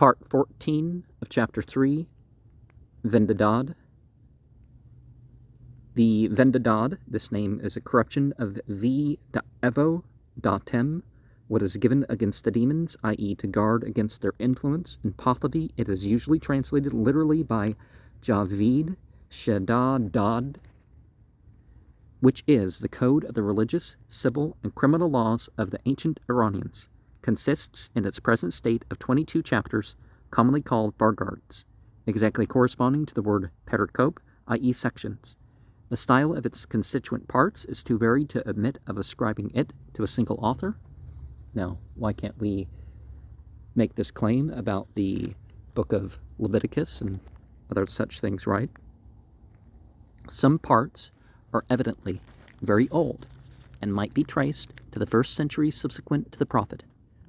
Part 14 of Chapter 3, Vendidad. The Vendidad, this name is a corruption of V da Evo datem, what is given against the demons, i.e. to guard against their influence. In Pahlavi, it is usually translated literally by Javid Shedadad, which is the code of the religious, civil, and criminal laws of the ancient Iranians. Consists in its present state of 22 chapters, commonly called vargards, exactly corresponding to the word pericope, i.e. sections. The style of its constituent parts is too varied to admit of ascribing it to a single author. Now, why can't we make this claim about the book of Leviticus and other such things, right? Some parts are evidently very old and might be traced to the first century subsequent to the prophet,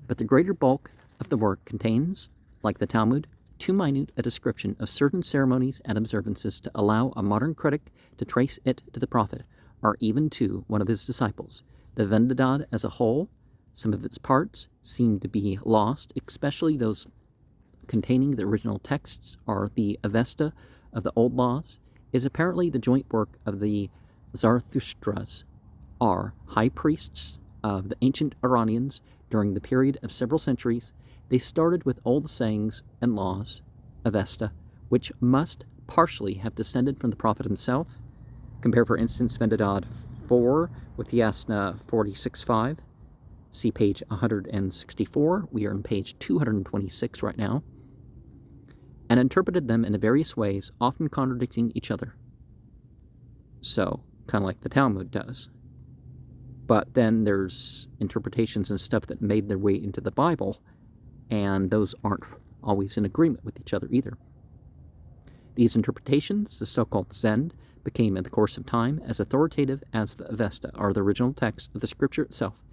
but the greater bulk of the work contains, like the Talmud, too minute a description of certain ceremonies and observances to allow a modern critic to trace it to the prophet, or even to one of his disciples. The Vendidad as a whole, some of its parts seem to be lost, especially those containing the original texts, or the Avesta of the Old Laws, is apparently the joint work of the Zarathustra's, or high priests of the ancient Iranians during the period of several centuries. They started with old sayings and laws, Avesta, which must partially have descended from the prophet himself. Compare, for instance, Vendidad 4 with Yasna 46.5. See page 164. We are on page 226 right now. And interpreted them in various ways, often contradicting each other. So, kind of like the Talmud does. But then there's interpretations and stuff that made their way into the Bible, and those aren't always in agreement with each other either. These interpretations, the so-called Zend, became in the course of time as authoritative as the Avesta, or the original text of the scripture itself,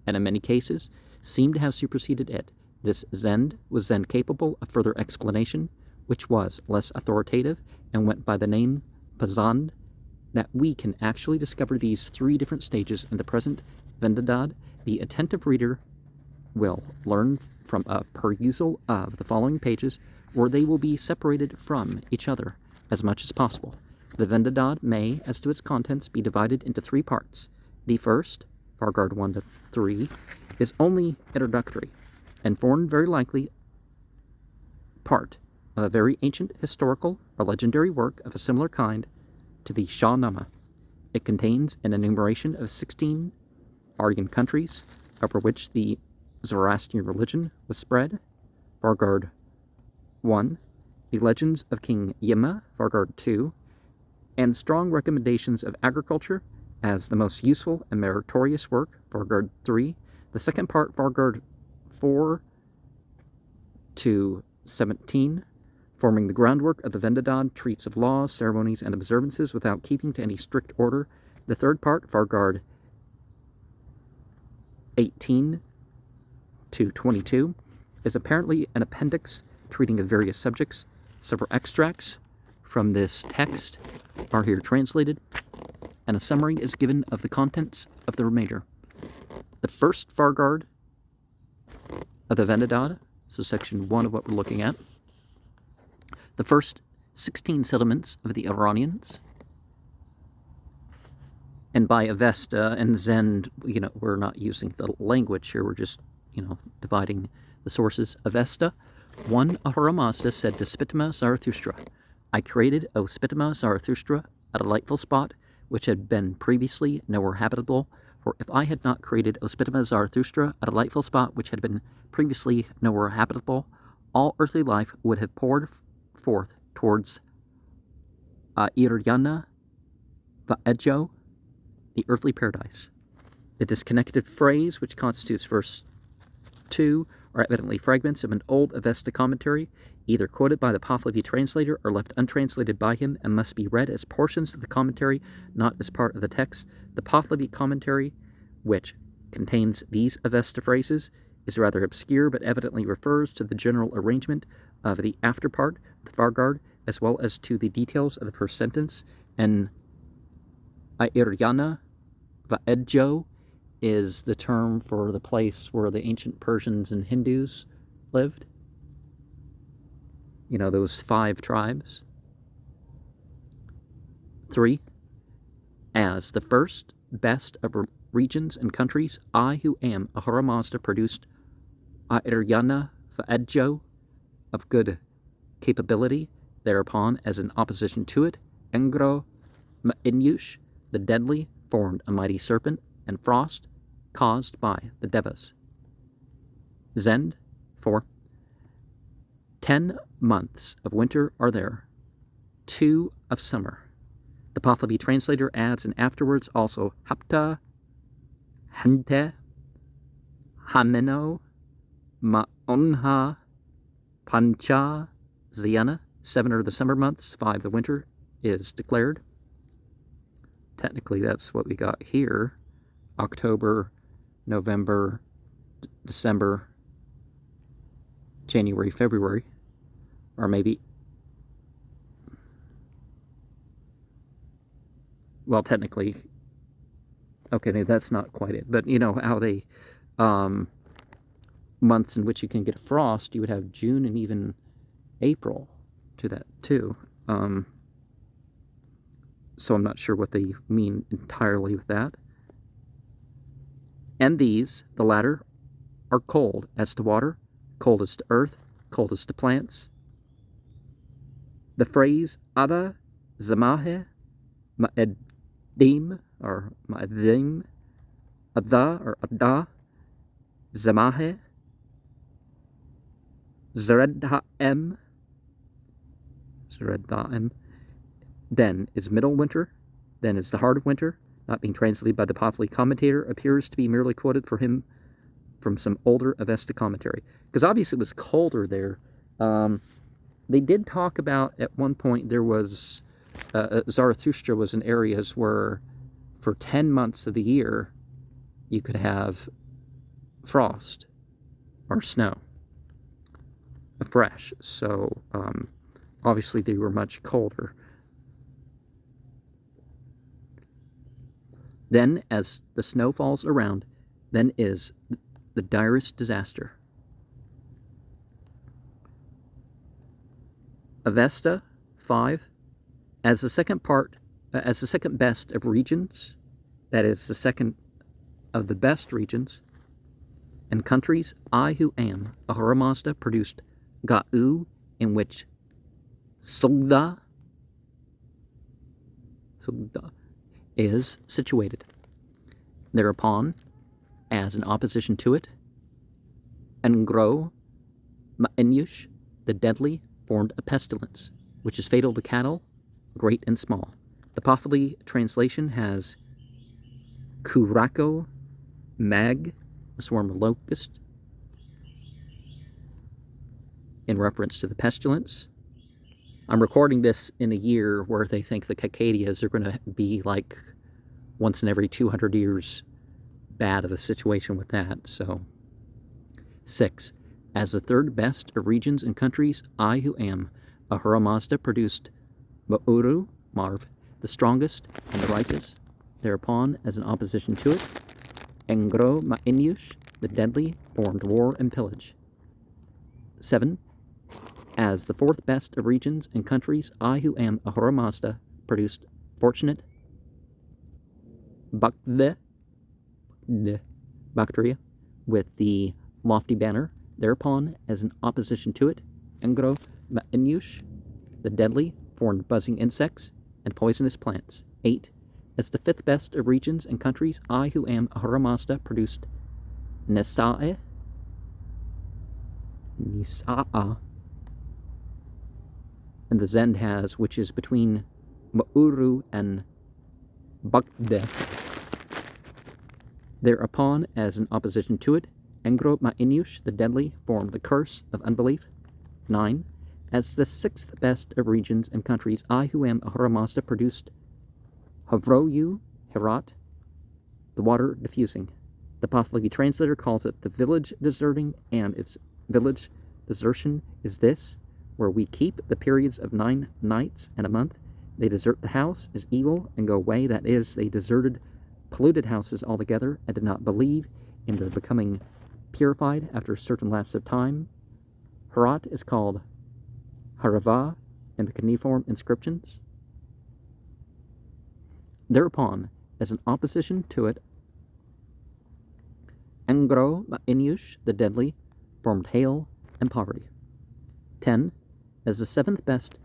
and in many cases seem to have superseded it. This Zend was then capable of further explanation, which was less authoritative and went by the name Pazand. That we can actually discover these three different stages in the present Vendidad, the attentive reader will learn from a perusal of the following pages, where they will be separated from each other as much as possible. The Vendidad may, as to its contents, be divided into three parts. The first, Vargard 1 to 3, is only introductory, and formed very likely part of a very ancient historical or legendary work of a similar kind to the Shahnameh. It contains an enumeration of 16 Aryan countries over which the Zoroastrian religion was spread. Vargard 1, the legends of King Yima, Vargard 2, and strong recommendations of agriculture as the most useful and meritorious work, Vargard 3. The second part, Vargard 4 to 17, forming the groundwork of the Vendidad, treats of laws, ceremonies, and observances without keeping to any strict order. The third part, Vargard 18 to 22, is apparently an appendix treating of various subjects. Several extracts from this text are here translated, and a summary is given of the contents of the remainder. The first Vargard of the Vendidad, so section 1 of what we're looking at, the first 16 settlements of the Iranians, and by Avesta and Zend, we're not using the language here, we're just, dividing the sources. Avesta, one Ahura Mazda said to Spitama Zarathustra, I created, O Spitama Zarathustra, a delightful spot which had been previously nowhere habitable, for if I had not created, O Spitama Zarathustra, a delightful spot which had been previously nowhere habitable, all earthly life would have poured forth towards Iryana Va'edjo, the earthly paradise. The disconnected phrase which constitutes verse 2 are evidently fragments of an old Avesta commentary, either quoted by the Pahlavi translator or left untranslated by him, and must be read as portions of the commentary, not as part of the text. The Pahlavi commentary, which contains these Avesta phrases, is rather obscure, but evidently refers to the general arrangement of the after part, the Vargard, as well as to the details of the first sentence. And Iryana Va'edjo is the term for the place where the ancient Persians and Hindus lived. You know, those 5 tribes. 3. As the first best of regions and countries, I who am Ahura Mazda produced Airyana Fa'edjo of good capability, thereupon as in opposition to it, Engro Ma'inyush, the deadly, formed a mighty serpent, and frost caused by the Devas. Zend. 4. 10 months of winter are there, 2 of summer. The Pahlavi translator adds, and afterwards also Hapta, Hante, Hameno, Ma'onha, Pancha, Zayana. 7 are the summer months, 5 the winter is declared. Technically, that's what we got here. October, November, December, January, February, or maybe, well, technically, okay, that's not quite it, but you know how they, months in which you can get a frost, you would have June and even April to that too. So I'm not sure what they mean entirely with that. And these, the latter, are cold as to water, coldest to earth, coldest to plants. The phrase Ada Zamahe Ma'edim, or Ma'edim, Ada or Ada Zamahe Zeredha'em, then is middle winter, then is the heart of winter, not being translated by the Pahlavi commentator, appears to be merely quoted for him from some older Avesta commentary. Because obviously it was colder there. They did talk about, at one point, there was, Zarathustra was in areas where for 10 months of the year, you could have frost or snow fresh. So, obviously they were much colder. Then, as the snow falls around, then is the direst disaster. Avesta 5, as the second best of regions, that is the second of the best regions and countries, I who am Ahura Mazda produced Ga'u, in which Sugda is situated. Thereupon, as in opposition to it, Engro Ma'inyush, the deadly, formed a pestilence, which is fatal to cattle, great and small. The Pahlavi translation has Kurako Mag, a swarm of locusts, in reference to the pestilence. I'm recording this in a year where they think the cicadias are going to be like once in every 200 years bad of a situation with that. So 6. As the third best of regions and countries, I who am Ahura Mazda produced Ma'uru, Marv, the strongest and the righteous. Thereupon, as an opposition to it, Engro Ma'inyush, the deadly, formed war and pillage. 7. As the fourth best of regions and countries, I who am Ahura Mazda produced fortunate Bactria with the lofty banner. Thereupon, as an opposition to it, Engro Ma'inyush, the deadly, formed buzzing insects and poisonous plants. 8. As the fifth best of regions and countries, I who am Ahura Mazda produced Nisa'a, and the Zend has, which is between Ma'uru and Bakde. Thereupon, as an opposition to it, Engro Ma'inyush, the deadly, formed the curse of unbelief. 9. As the sixth best of regions and countries, I who am Ahura Mazda produced Havroyu, Herat, the water diffusing. The Pahlavi translator calls it the village deserting, and its village desertion is this, where we keep the periods of 9 nights and a month. They desert the house as evil and go away, that is, they deserted polluted houses altogether and did not believe in their becoming purified after a certain lapse of time. Herat is called Harava in the cuneiform inscriptions. Thereupon, as an opposition to it, Angro Inyush, the deadly, formed hail and poverty. 10. As the seventh best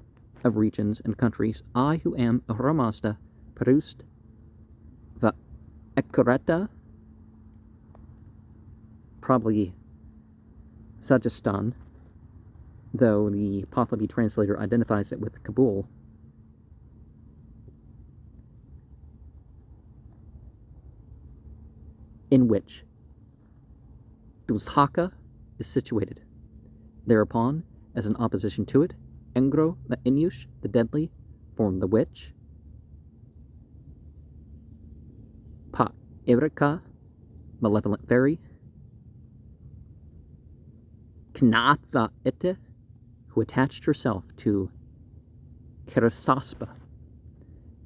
of regions and countries, I who am Ahura Mazda produced the Ekureta, probably Sajistan, though the Pahlavi translator identifies it with Kabul. In which Duzhaka is situated. Thereupon, as an opposition to it, Engro the Inyush, the deadly, formed the witch. Pa Irika, malevolent fairy. Knatha Ite, who attached herself to Kerisaspa.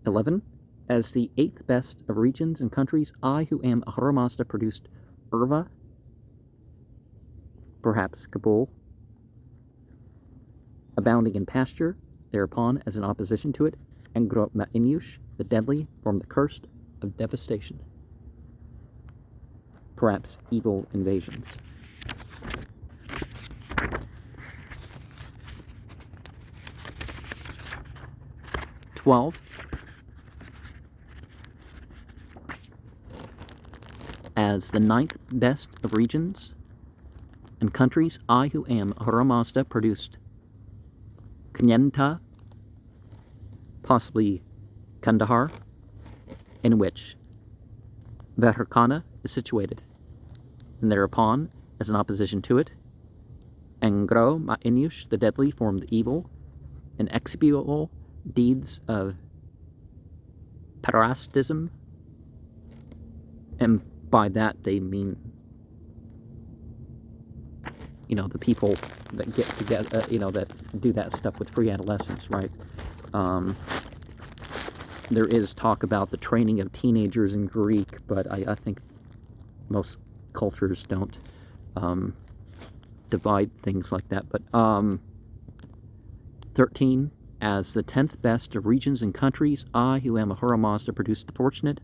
11. As the eighth best of regions and countries, I who am Ahura Mazda produced Urva, perhaps Kabul, abounding in pasture. Thereupon, as an opposition to it, Engro Inyush, the deadly, formed the curse of devastation, perhaps evil invasions. As the ninth best of regions and countries, I who am Ahura Mazda produced Kanyenta, possibly Kandahar, in which Vaharkana is situated. And thereupon, as an opposition to it, Angro Inyush, the deadly, formed the evil and executable deeds of parasitism, and by that they mean, the people that get together, that do that stuff with free adolescents, right? There is talk about the training of teenagers in Greek, but I think most cultures don't divide things like that. But 13, as the 10th best of regions and countries, I who am Ahura Mazda produced the fortunate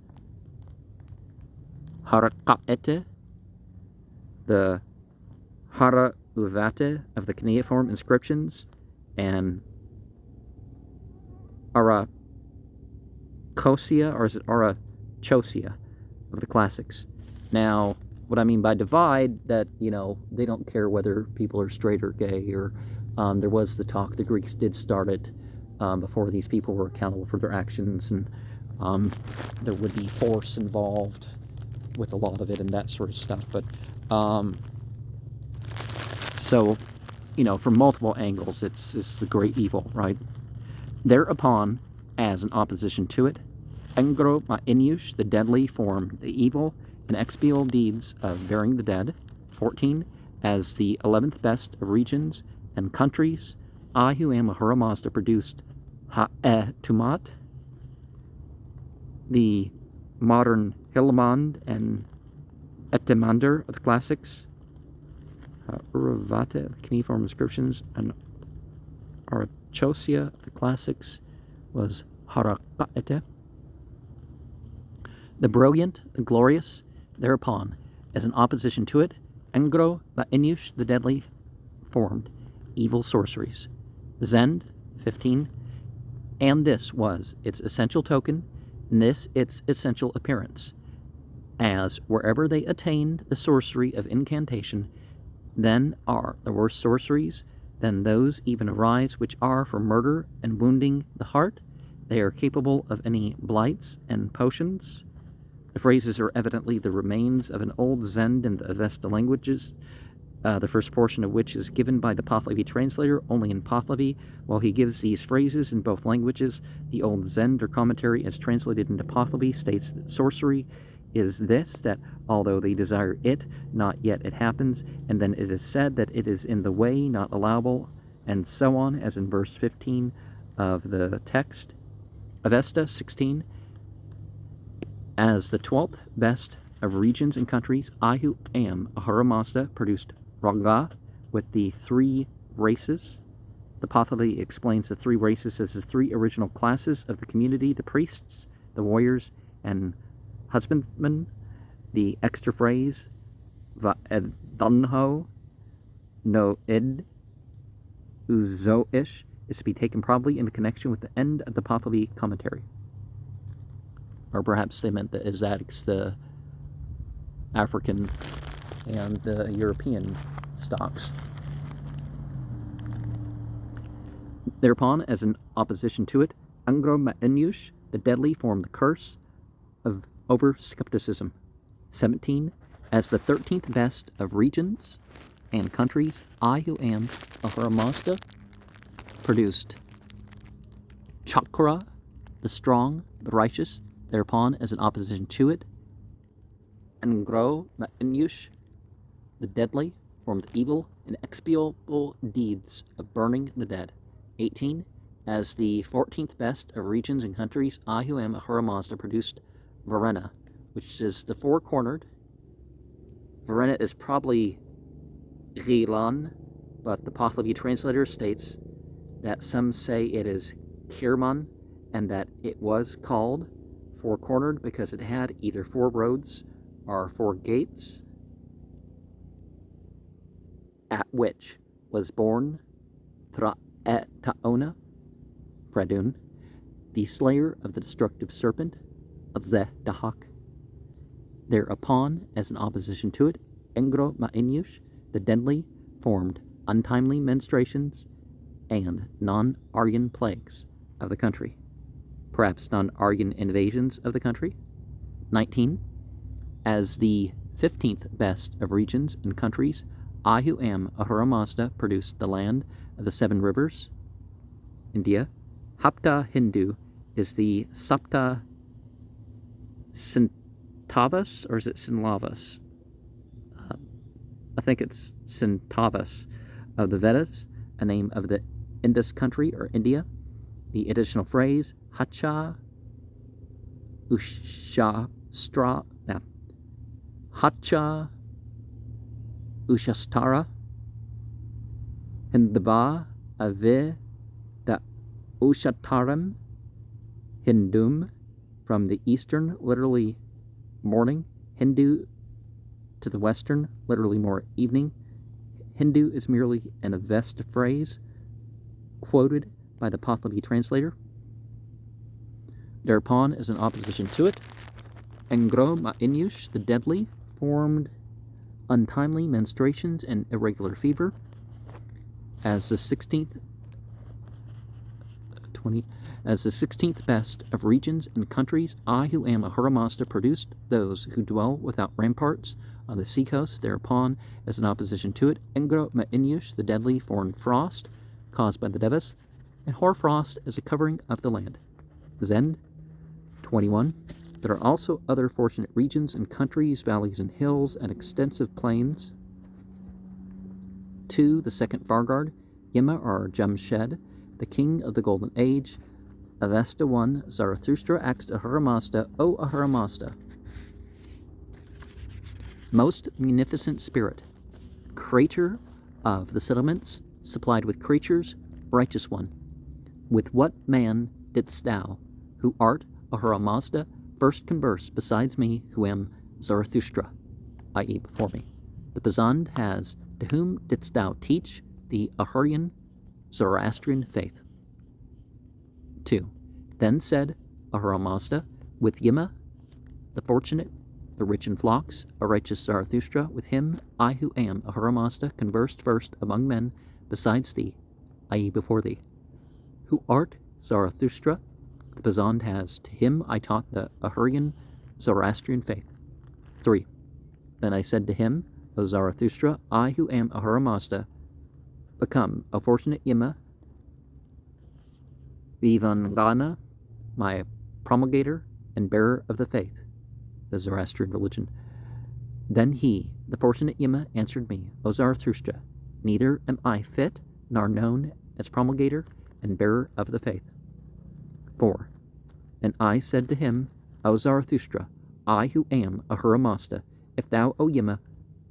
Haraka'ete, the Hara Uvate of the cuneiform inscriptions, and Arachosia, or is it Arachosia of the classics. Now, what I mean by divide, that, they don't care whether people are straight or gay, or there was the talk, the Greeks did start it before these people were accountable for their actions, and there would be force involved with a lot of it and that sort of stuff. But so, from multiple angles, it's the great evil, right? Thereupon, as an opposition to it, Engro Inyush, the deadly, formed the evil and expial deeds of burying the dead. 14, as the 11th best of regions and countries, I who am Ahura Mazda produced Ha'etumat, the modern Hilmand and Etemander of the classics, Uravata of the cuneiform inscriptions, and Arachosia of the classics was Haraka'ete. The brilliant, the glorious, thereupon, as an opposition to it, Engro Inyush, the deadly, formed evil sorceries. Zend, 15, and this was its essential token, and this its essential appearance, as wherever they attained the sorcery of incantation, then are the worst sorceries, then those even arise which are for murder and wounding the heart. They are capable of any blights and potions. The phrases are evidently the remains of an old Zend in the Avesta languages, the first portion of which is given by the Pahlavi translator only in Pahlavi. While he gives these phrases in both languages, the old Zend or commentary as translated into Pahlavi states that sorcery is this, that although they desire it, not yet it happens, and then it is said that it is in the way, not allowable, and so on, as in verse 15 of the text. Avesta 16, as the 12th best of regions and countries, I who am Ahura Mazda produced Raga with the three races. The Pathali explains the three races as the three original classes of the community: the priests, the warriors, and husbandmen. The extra phrase, Va'edunho no id uzo-ish, is to be taken probably in connection with the end of the Pathali commentary. Or perhaps they meant the Asiatics, the African and the European stocks. Thereupon, as an opposition to it, Angro Ma'enyush, the deadly, formed the curse of over-skepticism. 17. As the 13th best of regions and countries, I who am Ahura Mazda produced Chakra, the strong, the righteous. Thereupon, as an opposition to it, Angro Ma'enyush, the deadly, formed evil and expiable deeds of burning the dead. 18. As the 14th best of regions and countries, I who am Ahura Mazda produced Varena, which is the four-cornered. Varena is probably Gilan, but the Pahlavi translator states that some say it is Kirman, and that it was called four-cornered because it had either four roads or four gates, at which was born Taona, Fredun, the slayer of the destructive serpent, Zeh Dahak. Thereupon, as an opposition to it, Engro Ma'enyush, the deadly, formed untimely menstruations and non-Aryan plagues of the country, perhaps non-Aryan invasions of the country. 19. As the 15th best of regions and countries, I who am Ahura Mazda produced the land of the seven rivers, India. Hapta Hindu is the Sapta Sintavas, or is it Sinlavas? I think it's Sintavas of the Vedas, a name of the Indus country or India. The additional phrase Hacha Ushastra, Hacha Ushastara Hindaba Ave da Ushataram Hindum, from the eastern, literally morning, Hindu to the western, literally more evening. Hindu is merely an Avesta phrase quoted by the Pahlavi translator. Thereupon, as an opposition to it, Engro Ma'enyush, the deadly, formed untimely menstruations and irregular fever. As the 16th best of regions and countries, I who am Ahura Mazda produced those who dwell without ramparts on the seacoast. Thereupon, as an opposition to it, Engro Ma'enyush, the deadly, formed frost caused by the Devas, and hoarfrost as a covering of the land. Zend. 21. There are also other fortunate regions and countries, valleys and hills, and extensive plains. 2. The second Vargard, Yima or Jamshed, the king of the Golden Age. Avesta 1, Zarathustra asked Ahura Mazda, O Ahura Mazda, most munificent spirit, creator of the settlements, supplied with creatures, righteous one, with what man didst thou, who art Ahura Mazda, first converse besides me, who am Zarathustra, i.e. before me? The Pazand has, to whom didst thou teach the Ahurian Zoroastrian faith? 2. Then said Ahura Mazda, with Yima, the fortunate, the rich in flocks, a righteous Zarathustra, with him, I who am Ahura Mazda, conversed first among men besides thee, i.e. before thee. Who art Zarathustra, the Pazand has, to him I taught the Ahurian Zoroastrian faith. 3. Then I said to him, O Zarathustra, I who am Ahura Mazda, become a fortunate Yima, Vivangana, my promulgator and bearer of the faith, the Zoroastrian religion. Then he, the fortunate Yima, answered me, O Zarathustra, neither am I fit nor known as promulgator and bearer of the faith. 4. And I said to him, O Zarathustra, I who am Ahura Mazda, if thou, O Yima,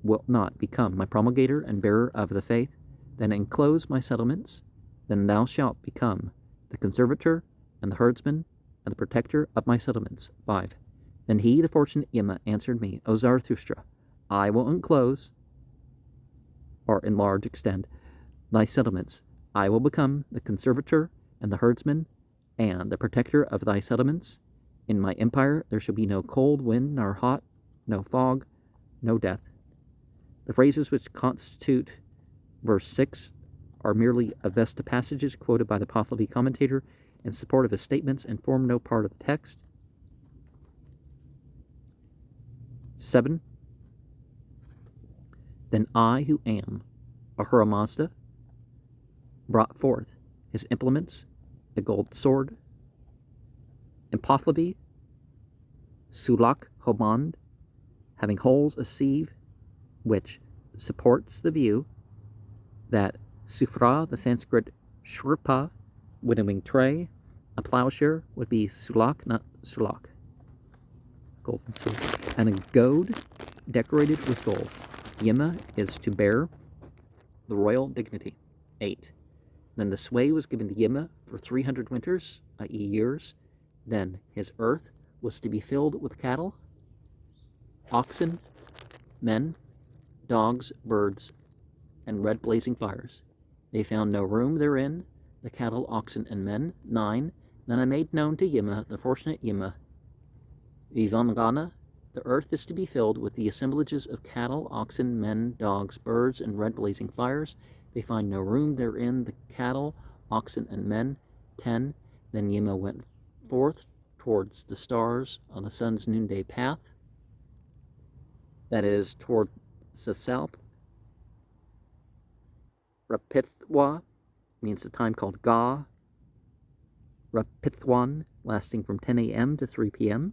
wilt not become my promulgator and bearer of the faith, then enclose my settlements then thou shalt become the conservator and the herdsman and the protector of my settlements. 5. Then he, the fortunate Yima, answered me, O Zarathustra, I will enclose, or enlarge, extend, thy settlements. I will become the conservator and the herdsman and the protector of thy settlements. In my empire there shall be no cold wind nor hot, no fog, no death. The phrases which constitute verse 6 are merely Avesta passages quoted by the Pahlavi commentator in support of his statements and form no part of the text. 7. Then I, who am Ahura Mazda, brought forth his implements, a gold sword, and Pahlavi, Sulak Hoband, having holes a sieve, which supports the view that Sufra, the Sanskrit Shrpa, winnowing tray, a plowshare would be Sulak, not Sulak, golden sword, and a goad decorated with gold. Yima is to bear the royal dignity. 8. Then the sway was given to Yima for 300 winters, i.e. years. Then his earth was to be filled with cattle, oxen, men, dogs, birds, and red blazing fires. They found no room therein, the cattle, oxen, and men. 9. Then I made known to Yima, the fortunate Yima, Vivangana, the earth is to be filled with the assemblages of cattle, oxen, men, dogs, birds, and red blazing fires. They find no room therein, the cattle, oxen, and men. 10. Then Yima went forth towards the stars on the sun's noonday path, that is, toward the south. Rapithwa means the time called Ga. Rapithwan, lasting from 10 a.m. to 3 p.m.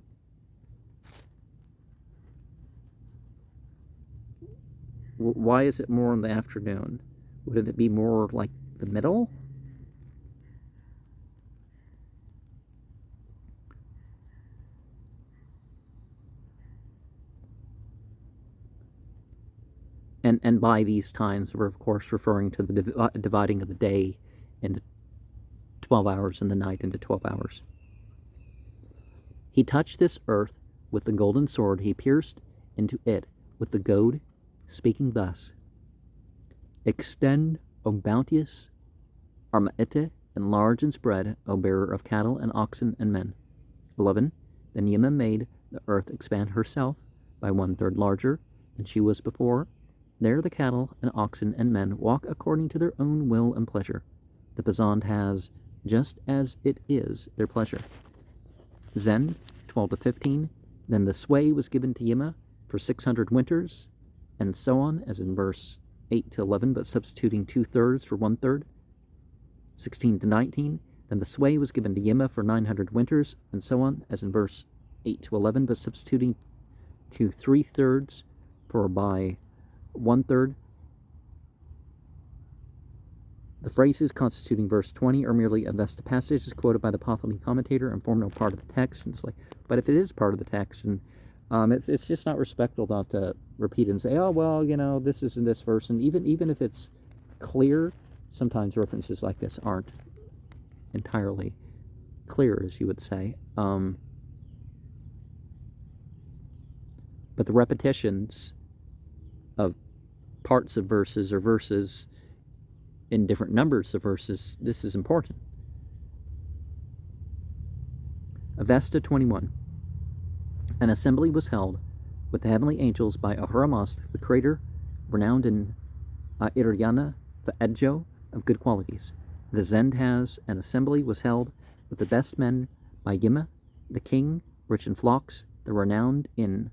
Why is it more in the afternoon? Would it be more like the middle? And by these times, we're of course referring to the dividing of the day into 12 hours and the night into 12 hours. He touched this earth with the golden sword. He pierced into it with the goad, speaking thus: Extend, O bounteous Armaite, enlarge and spread, O bearer of cattle and oxen and men. 11. Then Yima made the earth expand herself by 1/3 larger than she was before. There the cattle and oxen and men walk according to their own will and pleasure. The Pazand has, just as it is, their pleasure. Zend, 12-15. Then the sway was given to Yima for 600 winters, and so on, as in verse 8-11, but substituting 2/3 for 1/3. 16-19. Then the sway was given to Yima for 900 winters, and so on, as in verse 8-11, but substituting 3/3 for by 1/3. The phrases constituting verse 20 are merely Avesta passages quoted by the Pahlavi commentator and form no part of the text. And it's like, but if it is part of the text, and it's just not respectful not to repeat it and say, oh well, this is in this verse. And even if it's clear, sometimes references like this aren't entirely clear, as you would say. But the repetitions of parts of verses or verses in different numbers of verses, this is important. Avesta 21. An assembly was held with the heavenly angels by Ahura Mazda, the creator, renowned in Iryana, the Edjo of good qualities. The Zend has an assembly was held with the best men by Yima, the king, rich in flocks, the renowned in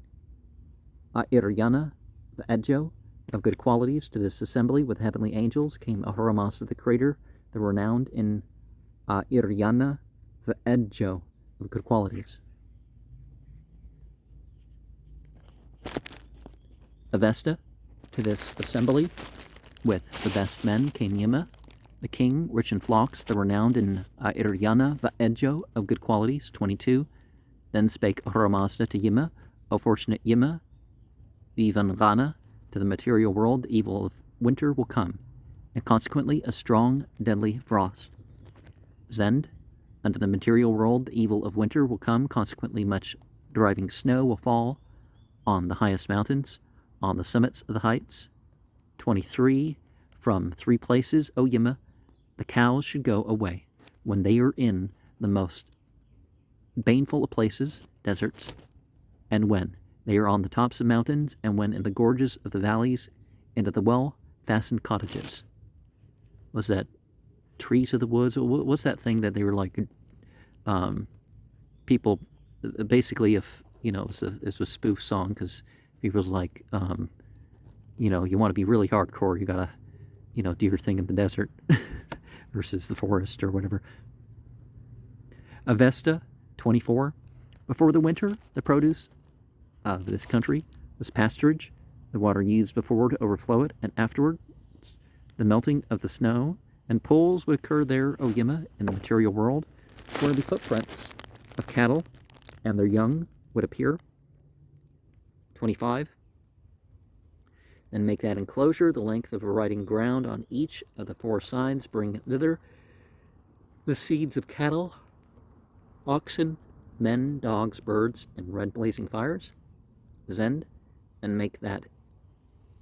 Iryana, the Edjo of good qualities. To this assembly with heavenly angels came Ahura Mazda, the creator, the renowned in Iryana, the Edjo of good qualities. Avesta, to this assembly with the best men came Yima, the king, rich in flocks, the renowned in Iryana, the Edjo of good qualities. 22. Then spake Ahura Mazda to Yima, O fortunate Yima, Vivangana, to the material world the evil of winter will come. and consequently a strong, deadly frost. Zend, under the material world, the evil of winter will come, consequently much driving snow will fall on the highest mountains, on the summits of the heights. 23. From 3 places, O Yima, the cows should go away, when they are in the most baneful of places, deserts, and when they are on the tops of mountains, and when in the gorges of the valleys, and at the well-fastened cottages. Was that trees of the woods? What's that thing that they were like, people, basically, if, you know, it was a spoof song, because people's like, you know, you want to be really hardcore, you gotta, you know, do your thing in the desert versus the forest or whatever. Avesta, 24. Before the winter, the produce of this country was pasturage, the water used before to overflow it, and afterwards the melting of the snow, and pools would occur there, O Yima, in the material world, where the footprints of cattle and their young would appear. 25. Then make that enclosure the length of a riding ground on each of the 4 sides. Bring thither the seeds of cattle, oxen, men, dogs, birds, and red blazing fires. Zend, and make that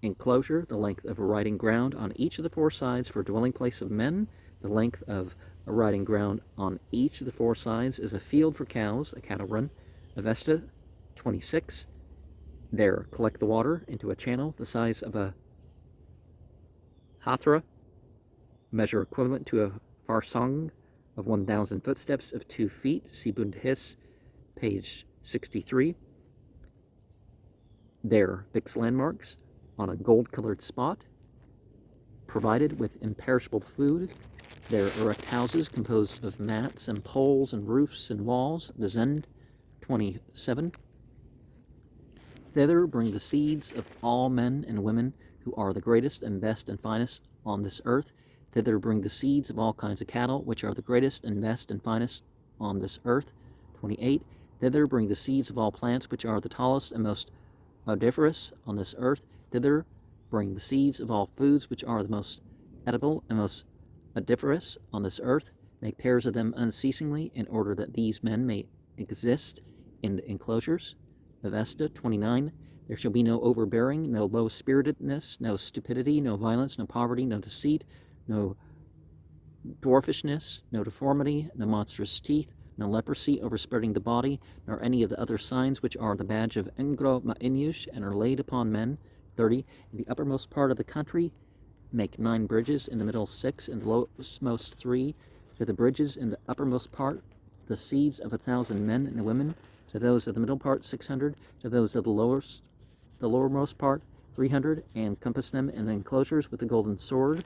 enclosure the length of a riding ground on each of the 4 sides for dwelling place of men. The length of a riding ground on each of the 4 sides is a field for cows, a cattle run. Avesta, 26. There, collect the water into a channel the size of a hatra, measure equivalent to a farsang of 1,000 footsteps of 2 feet. See Bundhis, page 63. There, fix landmarks on a gold-colored spot, provided with imperishable food. There, erect houses composed of mats and poles and roofs and walls. The Zend, 27. Thither bring the seeds of all men and women who are the greatest and best and finest on this earth. Thither bring the seeds of all kinds of cattle, which are the greatest and best and finest on this earth. 28. Thither bring the seeds of all plants, which are the tallest and most odoriferous on this earth. Thither bring the seeds of all foods, which are the most edible and most odoriferous on this earth. Make pairs of them unceasingly, in order that these men may exist in the enclosures. Avesta, 29. There shall be no overbearing, no low-spiritedness, no stupidity, no violence, no poverty, no deceit, no dwarfishness, no deformity, no monstrous teeth, no leprosy overspreading the body, nor any of the other signs which are the badge of Engro Ma'inyush and are laid upon men. 30. In the uppermost part of the country, make 9 bridges, in the middle 6, and the lowestmost 3. To the bridges in the uppermost part, the seeds of 1,000 men and women. To those of the middle part, 600. To those of the lowermost part, 300. And compass them in the enclosures with the golden sword.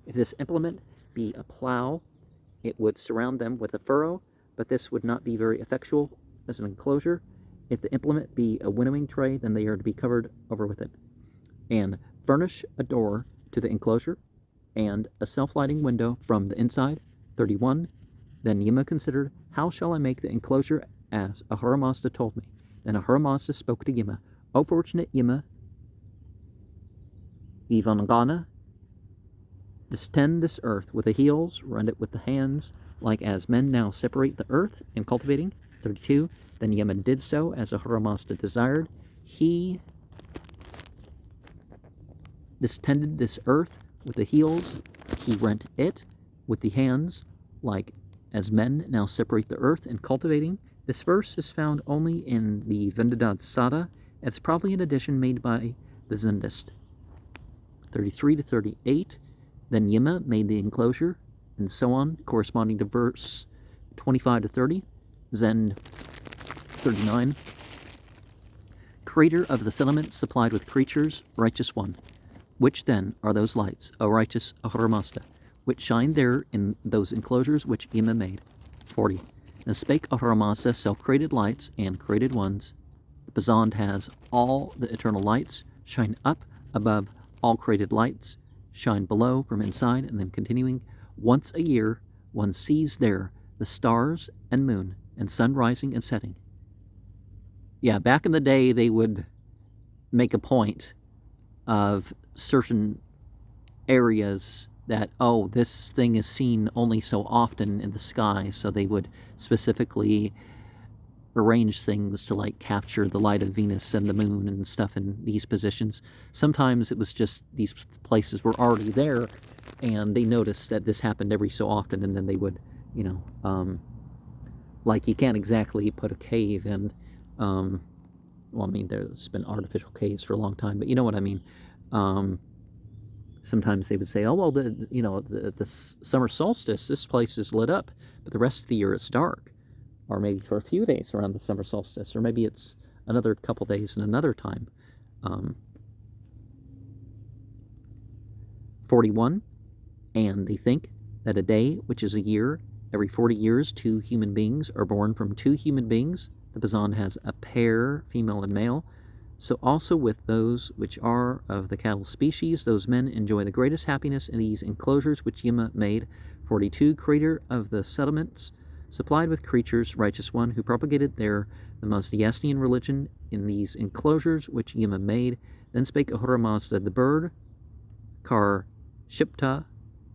If this implement be a plow, it would surround them with a furrow, but this would not be very effectual as an enclosure. If the implement be a winnowing tray, then they are to be covered over with it. And furnish a door to the enclosure, and a self-lighting window from the inside. 31. Then Yima considered, how shall I make the enclosure as Ahura Mazda told me? Then Ahura Mazda spoke to Yima, O fortunate Yima, Vivangana, distend this earth with the heels, rend it with the hands, like as men now separate the earth in cultivating. 32. Then Yima did so as Ahura Mazda desired. He distended this earth with the heels, he rent it with the hands, like as men now separate the earth in cultivating. This verse is found only in the Vendidad Sada. It's probably an addition made by the Zendist. 33 to 38. Then Yima made the enclosure, and so on, corresponding to verse 25 to 30. Zend 39. Creator of the settlement supplied with creatures, righteous one. Which then are those lights, O righteous Ahura Mazda, which shine there in those enclosures which Yima made? 40. And spake Ahura Mazda, self-created lights and created ones. The Bazand has all the eternal lights, shine up above all created lights, shine below from inside, and then continuing, once a year one sees there the stars and moon and sun rising and setting. Yeah, back in the day they would make a point of certain areas that, oh, this thing is seen only so often in the sky, so they would specifically arrange things to like capture the light of Venus and the moon and stuff in these positions. Sometimes it was just these places were already there, and they noticed that this happened every so often, and then they would, you know, like you can't exactly put a cave in, well, I mean, there's been artificial caves for a long time, but you know what I mean. Sometimes they would say, oh, well, the summer solstice, this place is lit up, but the rest of the year it's dark. Or maybe for a few days around the summer solstice, or maybe it's another couple days in another time. 41, and they think that a day, which is a year, every 40 years, 2 human beings are born from 2 human beings. The Bazan has a pair, female and male. So also with those which are of the cattle species, those men enjoy the greatest happiness in these enclosures which Yima made. 42, creator of the settlements, supplied with creatures, righteous one, who propagated there the Mazdaean religion in these enclosures which Yima made. Then spake Ahura Mazda the bird, Kar Shipta,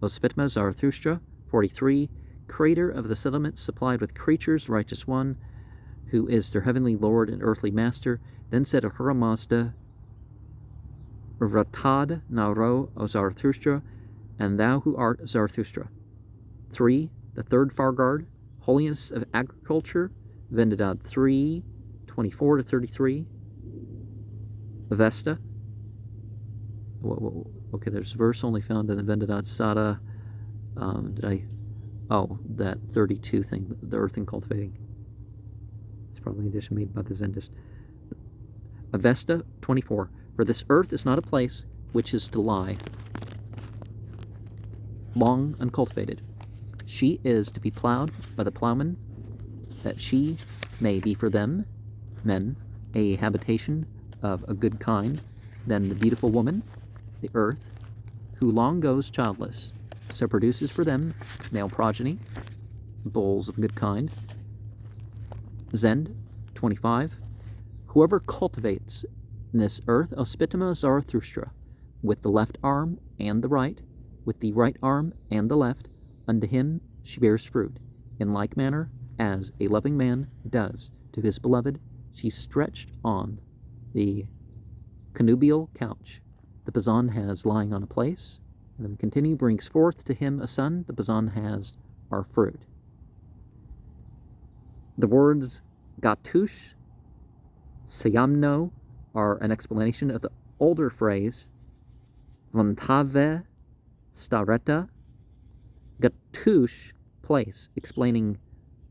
Ospitma Zarathustra. 43, creator of the settlements, supplied with creatures, righteous one, who is their heavenly lord and earthly master. Then said Ahura Mazda, Ratad Naro, O Zarathustra, and thou who art Zarathustra. 3, the third Fargard, holiness of agriculture, Vendidad 3:24-33. Avesta. Okay, there's a verse only found in the Vendidad Sada. That 32 thing, the earthing cultivating. It's probably an addition made by the Zendist. Avesta 24. For this earth is not a place which is to lie long uncultivated. She is to be plowed by the plowman, that she may be for them, men, a habitation of a good kind. Then the beautiful woman, the earth, who long goes childless, so produces for them male progeny, bulls of good kind. Zend 25. Whoever cultivates this earth, Ospitama Zarathustra, with the left arm and the right, with the right arm and the left, unto him she bears fruit. In like manner as a loving man does to his beloved, she stretched on the connubial couch. The Bazan has lying on a place, and then we continue, brings forth to him a son. The Bazan has our fruit. The words Gatush, Sayamno are an explanation of the older phrase Vantave Stareta. Gatush, place, explaining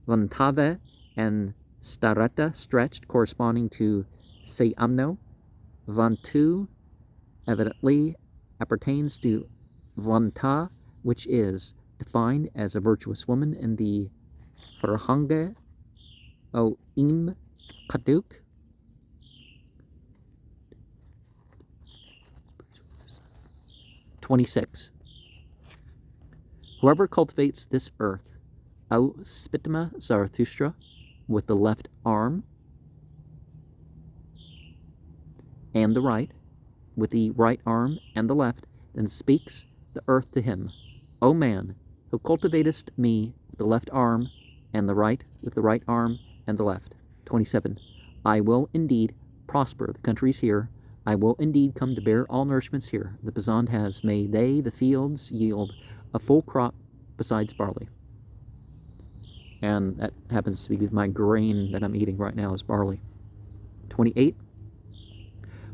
Vantave and Stareta, stretched, corresponding to Sayamno. Vantu evidently appertains to Vanta, which is defined as a virtuous woman in the Farhange o Im Kaduk. 26. Whoever cultivates this earth, O Spitma Zarathustra, with the left arm and the right, with the right arm and the left, then speaks the earth to him, O man, who cultivatest me with the left arm and the right, with the right arm and the left. 27. I will indeed prosper the countries here. I will indeed come to bear all nourishments here. The Bazan has made they, the fields, yield a full crop besides barley. And that happens to be my grain that I'm eating right now is barley. 28.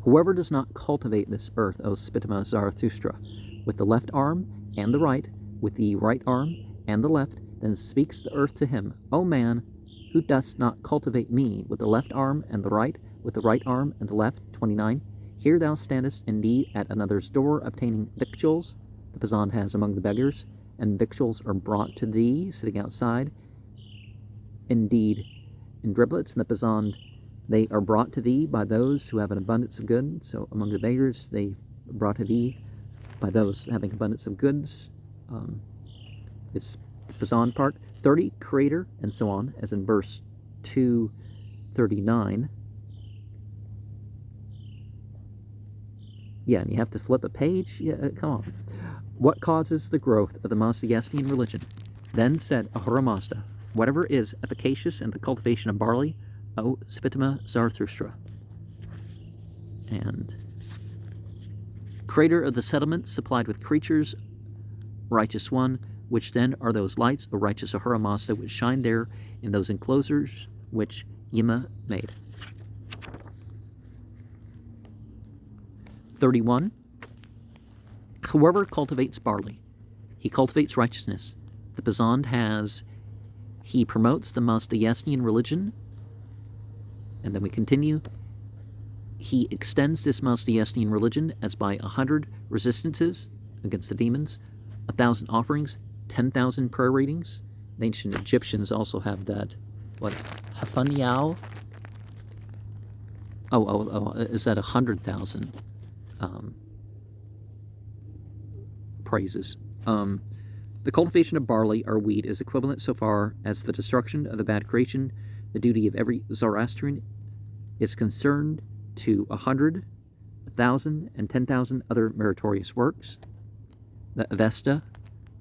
Whoever does not cultivate this earth, O Spitma Zarathustra, with the left arm and the right, with the right arm and the left, then speaks the earth to him, O man, who dost not cultivate me with the left arm and the right, with the right arm and the left. 29. Here thou standest indeed at another's door, obtaining victuals the Bazan has among the beggars, and victuals are brought to thee, sitting outside. Indeed, in driblets in the Bazan, they are brought to thee by those who have an abundance of goods. So among the beggars, they are brought to thee by those having abundance of goods. It's the Bazan part. 30, creator, and so on, as in verse 239. Yeah, and you have to flip a page? Yeah, come What causes the growth of the Mazdayastian religion? Then said Ahura Mazda, whatever is efficacious in the cultivation of barley, O Spitama Zarathustra. And creator of the settlement supplied with creatures, righteous one, which then are those lights, O righteous Ahura Mazda, which shine there in those enclosures which Yima made. 31. Whoever cultivates barley, he cultivates righteousness. The Pazand has, he promotes the Mazdayastian religion. And then we continue. He extends this Mazdayastian religion as by 100 resistances against the demons, 1,000 offerings, 10,000 prayer readings. The ancient Egyptians also have that, Hafanyao? Is that 100,000 praises? The cultivation of barley or wheat is equivalent so far as the destruction of the bad creation. The duty of every Zoroastrian is concerned to 100, 1,000, and 10,000 other meritorious works. The Avesta,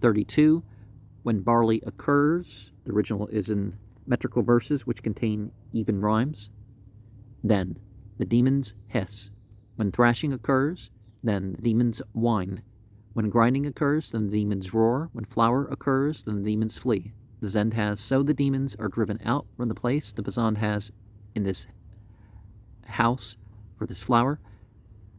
32. When barley occurs, the original is in metrical verses which contain even rhymes. Then the demons hiss. When thrashing occurs, then the demons whine. When grinding occurs, then the demons roar. When flour occurs, then the demons flee. The Zend has, so the demons are driven out from the place. The Pazand has in this house for this flour.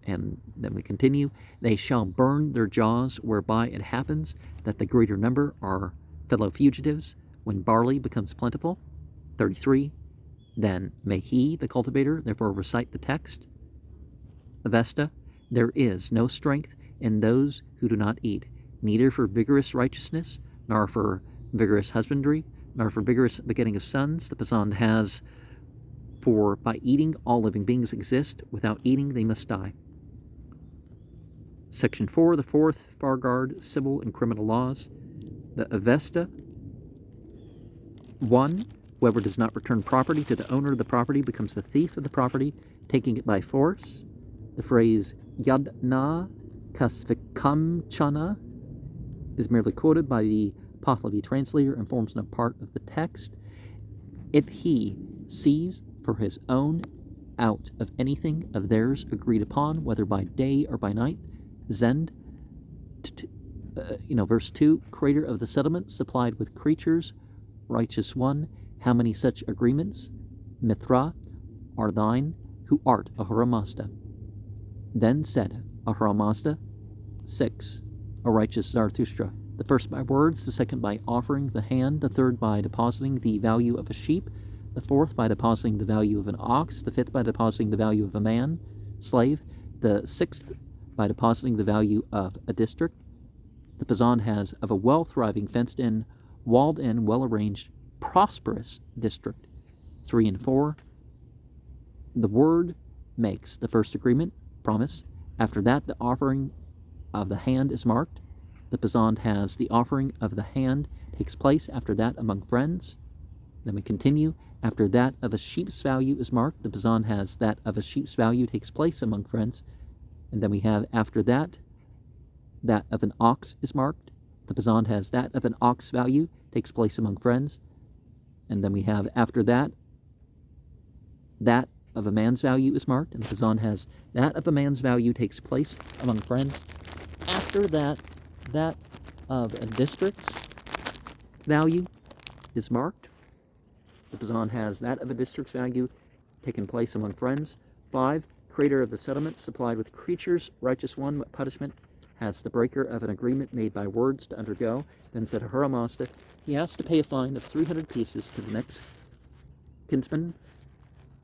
And then we continue. They shall burn their jaws, whereby it happens that the greater number are fellow fugitives when barley becomes plentiful. 33. Then may he, the cultivator, therefore recite the text. Avesta, there is no strength in those who do not eat, neither for vigorous righteousness, nor for vigorous husbandry, nor for vigorous begetting of sons. The Pazand has, for by eating all living beings exist, without eating they must die. Section 4, the fourth, Farguard, Civil and Criminal Laws. The Avesta. 1. Whoever does not return property to the owner of the property becomes the thief of the property, taking it by force. The phrase Yadna Kasvikamchana is merely quoted by the Pahlavi translator and forms no part of the text. If he sees for his own out of anything of theirs agreed upon, whether by day or by night, Zend, verse 2, creator of the settlement supplied with creatures, righteous one, how many such agreements, Mithra, are thine, who art Ahura Mazda? Then said Ahura Mazda, 6, O righteous Zarathustra, the first by words, the second by offering the hand, the third by depositing the value of a sheep, the fourth by depositing the value of an ox, the fifth by depositing the value of a man, slave, the sixth by depositing the value of a district. The Pazand has of a well-thriving, fenced-in, walled-in, well-arranged, prosperous district. 3 and 4. The word makes the first agreement, promise. After that, the offering of the hand is marked. The Pazand has the offering of the hand takes place after that among friends. Then we continue. After that of a sheep's value is marked. The Pazand has that of a sheep's value takes place among friends. And then we have after that of an ox is marked. The Pazand has that of an ox value takes place among friends. And then we have after that of a man's value is marked. And the Pazand has that of a man's value takes place among friends. After that of a district's value is marked. The Pazand has that of a district's value taken place among friends. 5. Creator of the settlement supplied with creatures, righteous one, what punishment has the breaker of an agreement made by words to undergo? Then said Ahura Mazda, he has to pay a fine of 300 pieces to the next kinsman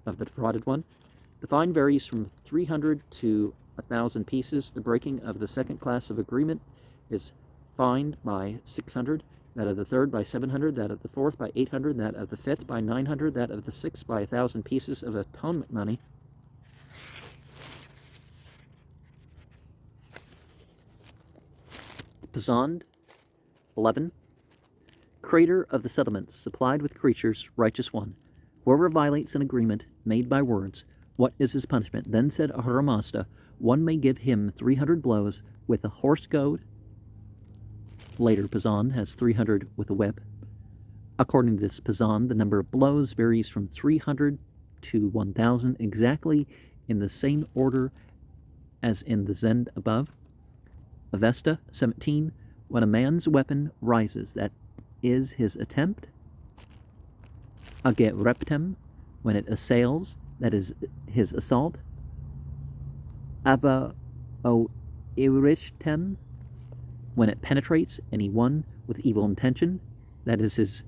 of the defrauded one. The fine varies from 300 to 1,000 pieces. The breaking of the second class of agreement is fined by 600, that of the third by 700, that of the fourth by 800, that of the fifth by 900, that of the sixth by 1,000 pieces of atonement money. Pazand. 11. Creator of the settlements, supplied with creatures, righteous one. Whoever violates an agreement made by words, what is his punishment? Then said Ahura Mazda, one may give him 300 blows with a horse goad, Later Pazan has 300 with a whip. According to this Pazan, the number of blows varies from 300 to 1,000, exactly in the same order as in the Zend above. Avesta 17, when a man's weapon rises, that is his attempt. Agereptem, when it assails, that is his assault. Ava o irishtem, when it penetrates anyone with evil intention, that is his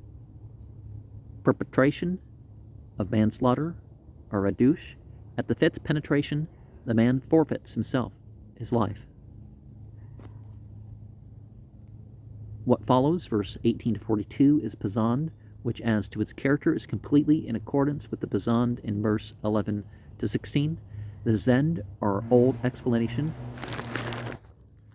perpetration of manslaughter, or radush. At the fifth penetration, the man forfeits himself, his life. What follows, verse 18 to 42, is Pazand, which as to its character is completely in accordance with the Pazand in verse 11 to 16. The Zend, or old explanation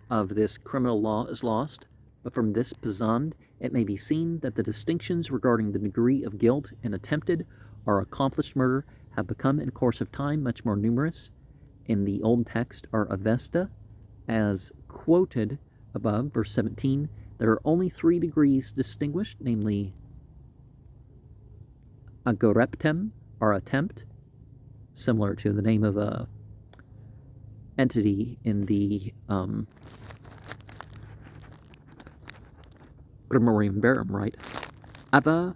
of this criminal law, is lost, but from this Pazand it may be seen that the distinctions regarding the degree of guilt in attempted or accomplished murder have become in course of time much more numerous. In the old text are Avesta, as quoted above, verse 17, there are only 3 degrees distinguished, namely agoreptem, or attempt, similar to the name of a entity in the Grimorium Verum, right? Ava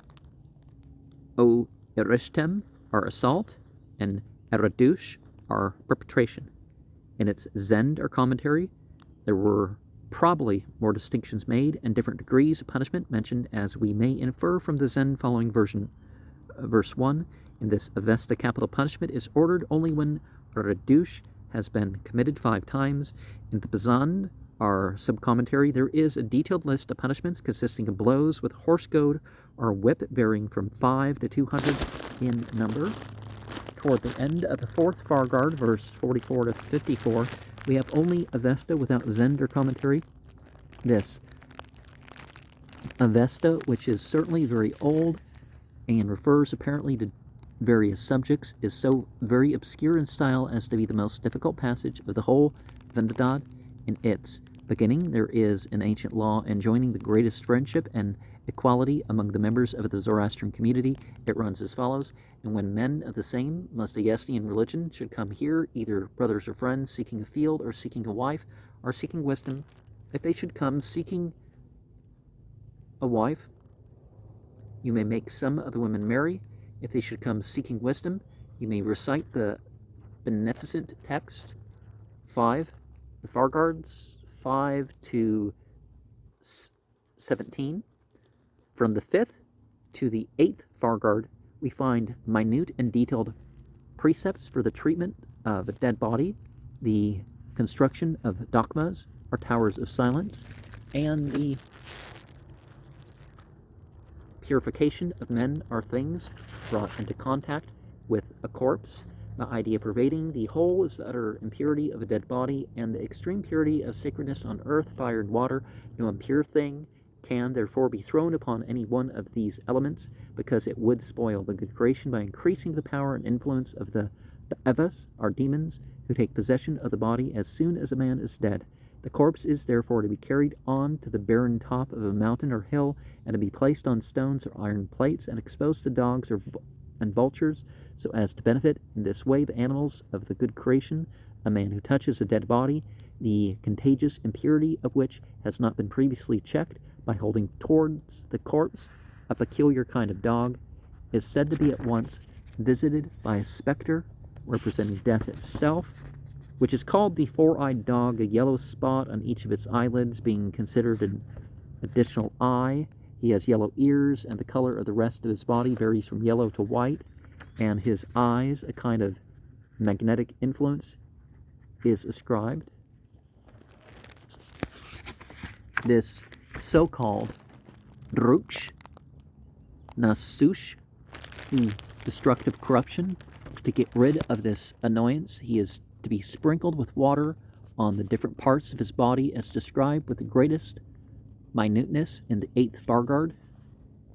o erishtem, or assault, and eradush, or perpetration. In its Zend, or commentary, there were probably more distinctions made and different degrees of punishment mentioned, as we may infer from the Zend following verse 1. In this Avesta, capital punishment is ordered only when radush has been committed 5 times. In the Pazand, our subcommentary, there is a detailed list of punishments consisting of blows with horse goad or whip varying from 5 to 200 in number. Toward the end of the 4th Fargard, verse 44 to 54, we have only Avesta without Zend or commentary. This Avesta, which is certainly very old and refers apparently to various subjects, is so very obscure in style as to be the most difficult passage of the whole Vendidad. In its beginning, there is an ancient law enjoining the greatest friendship and equality among the members of the Zoroastrian community. It runs as follows: and when men of the same Mazdayestian religion should come here, either brothers or friends, seeking a field or seeking a wife or seeking wisdom, if they should come seeking a wife, you may make some of the women marry. If they should come seeking wisdom, you may recite the beneficent text. 5. The Fargards, 5 to 17. From the 5th to the 8th Fargard, we find minute and detailed precepts for the treatment of a dead body, the construction of dokmas, or towers of silence, and the purification of men or things brought into contact with a corpse. The idea pervading the whole is the utter impurity of a dead body and the extreme purity of sacredness on earth, fire, and water. No impure thing can therefore be thrown upon any one of these elements, because it would spoil the good creation by increasing the power and influence of the evas, or demons, who take possession of the body as soon as a man is dead. The corpse is therefore to be carried on to the barren top of a mountain or hill, and to be placed on stones or iron plates, and exposed to dogs and vultures, so as to benefit in this way the animals of the good creation. A man who touches a dead body, the contagious impurity of which has not been previously checked, by holding towards the corpse a peculiar kind of dog, is said to be at once visited by a specter representing death itself, which is called the 4-eyed dog, a yellow spot on each of its eyelids being considered an additional eye. He has yellow ears, and the color of the rest of his body varies from yellow to white, and his eyes, a kind of magnetic influence, is ascribed. This so-called Druksh Nasush, destructive corruption. To get rid of this annoyance, he is to be sprinkled with water on the different parts of his body as described with the greatest minuteness in the 8th Fargard.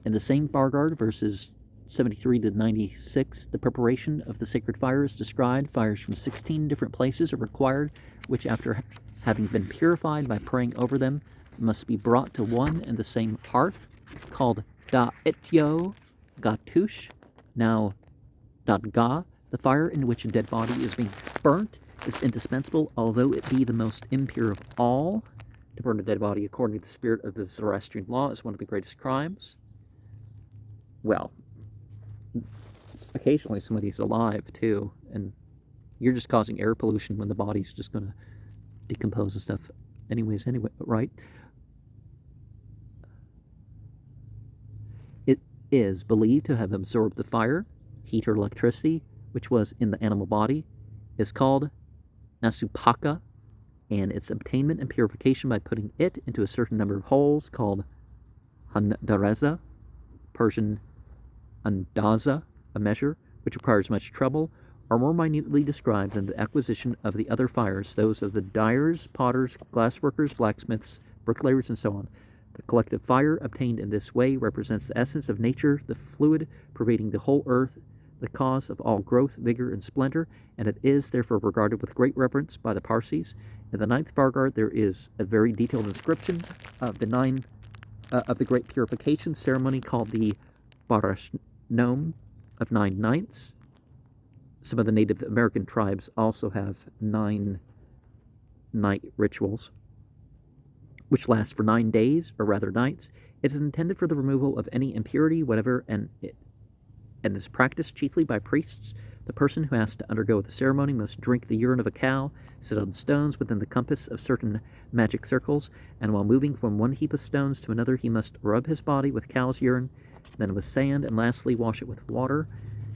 In the same Fargard, verses 73 to 96, the preparation of the sacred fire is described. Fires from 16 different places are required, which after having been purified by praying over them, must be brought to one and the same hearth, called da'ityo gatush, now dadga. The fire in which a dead body is being burnt is indispensable, although it be the most impure of all. To burn a dead body according to the spirit of the Zoroastrian law is one of the greatest crimes. Well, occasionally somebody's alive too, and you're just causing air pollution when the body's just going to decompose and stuff anyway, right? It is believed to have absorbed the fire, heat, or electricity which was in the animal body, is called nasupaka, and its obtainment and purification by putting it into a certain number of holes called handareza, Persian andaza, a measure, which requires much trouble, are more minutely described than the acquisition of the other fires, those of the dyers, potters, glassworkers, blacksmiths, bricklayers, and so on. The collective fire obtained in this way represents the essence of nature, the fluid pervading the whole earth, the cause of all growth, vigor, and splendor, and it is therefore regarded with great reverence by the Parsis. In the 9th Fargard there is a very detailed description of the great purification ceremony called the Barashnom of 9 nights. Some of the Native American tribes also have 9-night rituals, which last for 9 days, or rather nights. It is intended for the removal of any impurity, whatever, and is practiced chiefly by priests. The person who has to undergo the ceremony must drink the urine of a cow, sit on stones within the compass of certain magic circles, and while moving from one heap of stones to another, he must rub his body with cow's urine, then with sand, and lastly wash it with water.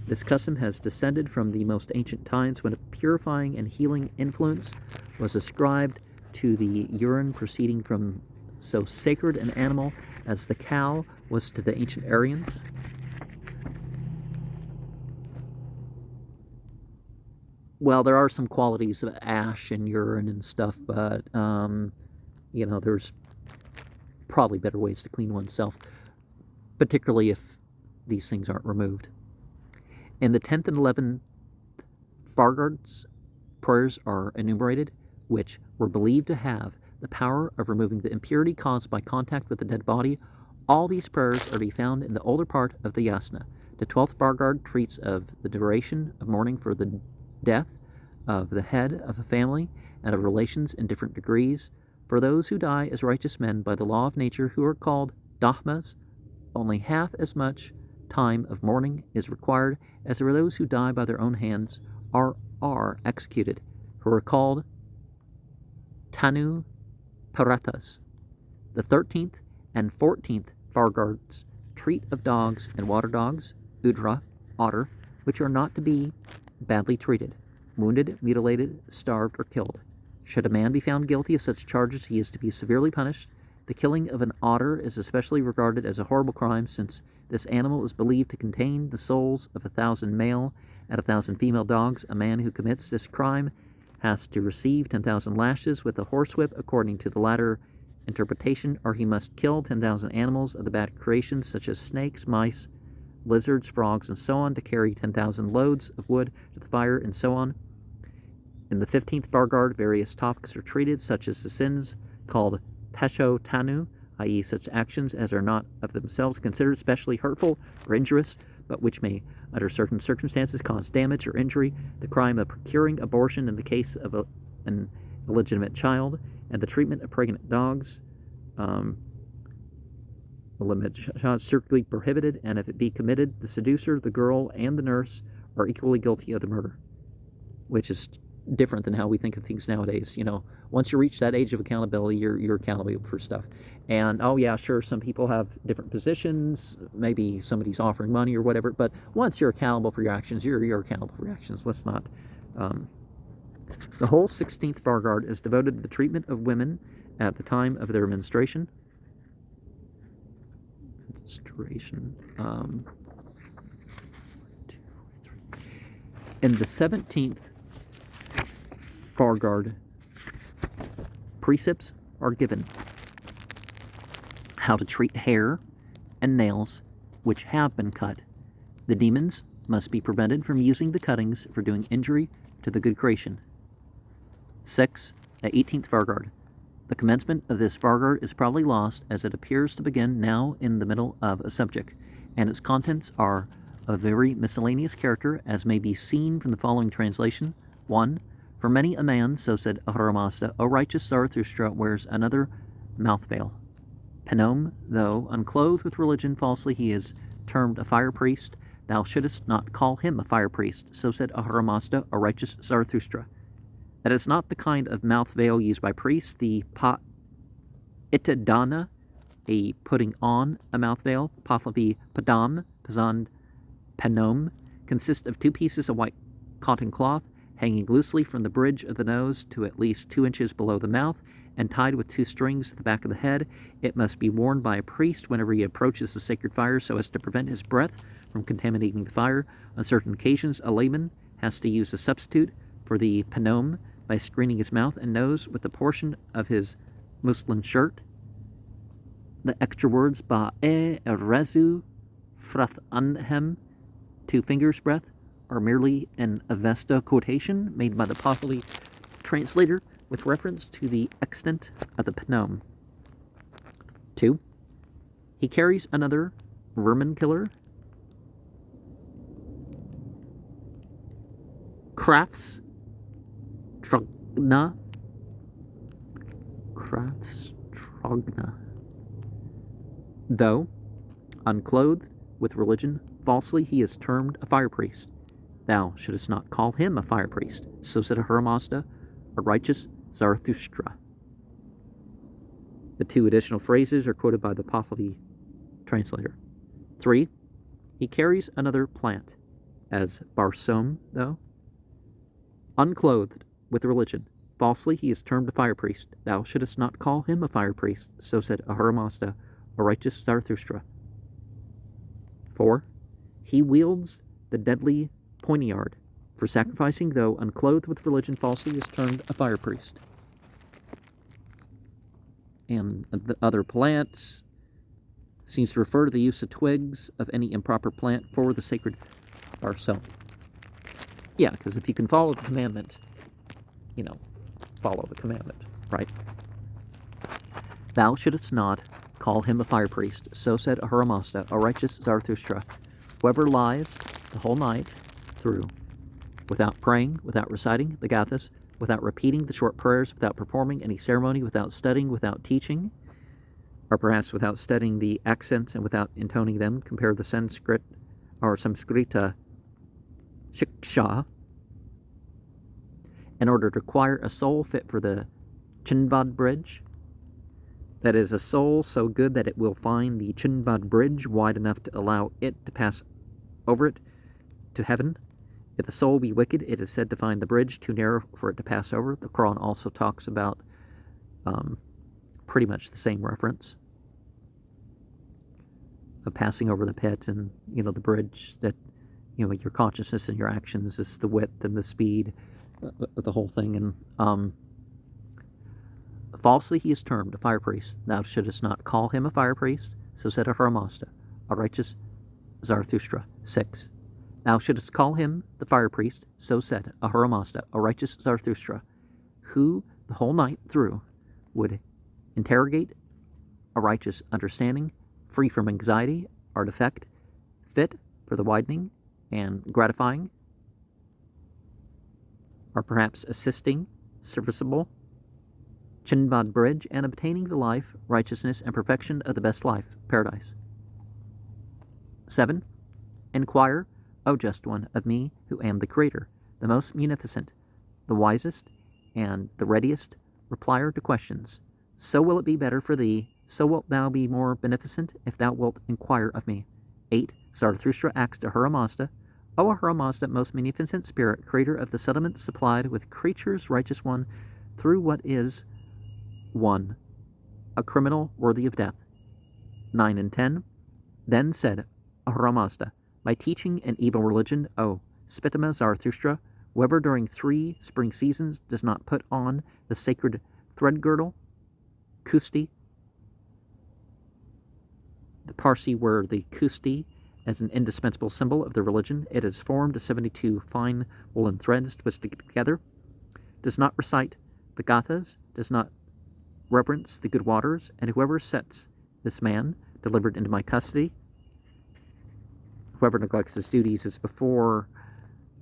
This custom has descended from the most ancient times, when a purifying and healing influence was ascribed to the urine proceeding from so sacred an animal as the cow was to the ancient Aryans. Well, there are some qualities of ash and urine and stuff, but, there's probably better ways to clean oneself, particularly if these things aren't removed. In the 10th and 11th Fargards, prayers are enumerated, which were believed to have the power of removing the impurity caused by contact with the dead body. All these prayers are to be found in the older part of the Yasna. The 12th Fargard treats of the duration of mourning for the death of the head of a family and of relations in different degrees. For those who die as righteous men by the law of nature, who are called dahmas, only half as much time of mourning is required as for those who die by their own hands or are executed, who are called tanu paratas. The 13th and 14th Fargards treat of dogs and water dogs, udra, otter, which are not to be badly treated, wounded, mutilated, starved, or killed. Should a man be found guilty of such charges, he is to be severely punished. The killing of an otter is especially regarded as a horrible crime, since this animal is believed to contain the souls of 1,000 male and 1,000 female dogs. A man who commits this crime has to receive 10,000 lashes with a horsewhip, according to the latter interpretation, or he must kill 10,000 animals of the bad creations, such as snakes, mice, lizards, frogs, and so on, to carry 10,000 loads of wood to the fire, and so on. In the 15th Fargard, various topics are treated, such as the sins called pesho tanu, i.e. such actions as are not of themselves considered especially hurtful or injurious, but which may, under certain circumstances, cause damage or injury, the crime of procuring abortion in the case of an illegitimate child, and the treatment of pregnant dogs, strictly prohibited, and if it be committed, the seducer, the girl, and the nurse are equally guilty of the murder, which is different than how we think of things nowadays. Once you reach that age of accountability, you're accountable for stuff. And oh yeah, sure, some people have different positions, maybe somebody's offering money or whatever, but once you're accountable for your actions, you're accountable for your actions. Let's not. The whole 16th Fargard is devoted to the treatment of women at the time of their menstruation. In the 17th Fargard, precepts are given how to treat hair and nails which have been cut. The demons must be prevented from using the cuttings for doing injury to the good creation. 6. The 18th Fargard. The commencement of this Vargar is probably lost, as it appears to begin now in the middle of a subject, and its contents are of very miscellaneous character, as may be seen from the following translation. 1. For many a man, so said Ahura Mazda, O righteous Zarathustra, wears another mouth veil. Penome, though unclothed with religion falsely, he is termed a fire priest. Thou shouldest not call him a fire priest, so said Ahura Mazda, a righteous Zarathustra. That is not the kind of mouth veil used by priests. The itadana, a putting on a mouth veil, pahlavi padam, pazand penome, consists of 2 pieces of white cotton cloth, hanging loosely from the bridge of the nose to at least 2 inches below the mouth, and tied with 2 strings at the back of the head. It must be worn by a priest whenever he approaches the sacred fire, so as to prevent his breath from contaminating the fire. On certain occasions, a layman has to use a substitute for the penome by screening his mouth and nose with a portion of his muslin shirt. The extra words ba'e rezu frath anhem, 2 fingers breadth, are merely an Avesta quotation made by the Pahlavi translator with reference to the extent of the penome. 2. He carries another vermin killer, crafts trogna, though unclothed with religion falsely, he is termed a fire priest. Thou shouldest not call him a fire priest, so said Ahura Mazda, a righteous Zarathustra. The 2 additional phrases are quoted by the Pahlavi translator. 3. He carries another plant, as barsom, though unclothed with religion falsely, he is termed a fire priest. Thou shouldest not call him a fire priest, so said Ahura Mazda, a righteous Zarathustra. 4. He wields the deadly poignard for sacrificing, though unclothed with religion falsely, is termed a fire priest. And the other plants seems to refer to the use of twigs of any improper plant for the sacred barsom. Yeah, because if you can follow the commandment, follow the commandment, right? Thou shouldest not call him a fire priest, so said Ahura Mazda, a righteous Zarathustra. Whoever lies the whole night through, without praying, without reciting the Gathas, without repeating the short prayers, without performing any ceremony, without studying, without teaching, or perhaps without studying the accents and without intoning them, compare the Sanskrit or Samskrita shiksha, in order to acquire a soul fit for the Chinvad bridge, that is, a soul so good that it will find the Chinvad bridge wide enough to allow it to pass over it to heaven. If the soul be wicked, it is said to find the bridge too narrow for it to pass over. The Quran also talks about pretty much the same reference of passing over the pit, and the bridge that your consciousness and your actions is the width and the speed of the whole thing. And falsely he is termed a fire priest. Thou shouldest not call him a fire priest, so said Ahura Mazda, a righteous Zarathustra. 6. Thou shouldest call him the fire priest, so said Ahura Mazda, a righteous Zarathustra, who the whole night through would interrogate a righteous understanding, free from anxiety or defect, fit for the widening and gratifying, or perhaps assisting, serviceable, Chinvad bridge, and obtaining the life, righteousness, and perfection of the best life, paradise. 7. Inquire, O just one, of me who am the Creator, the most munificent, the wisest, and the readiest replier to questions. So will it be better for thee, so wilt thou be more beneficent, if thou wilt inquire of me. 8. Zarathustra asks Ahura Mazda, O Ahura Mazda, most munificent spirit, creator of the settlement supplied with creatures, righteous one, through what is 1. A criminal worthy of death. 9 and 10. Then said Ahura Mazda, by teaching an evil religion, O Spitama Zarathustra, whoever during 3 spring seasons does not put on the sacred thread girdle, kusti, the Parsi word the kusti, as an indispensable symbol of the religion, it is formed of 72 fine woolen threads twisted together, does not recite the Gathas, does not reverence the good waters, and whoever sets this man delivered into my custody, whoever neglects his duties as before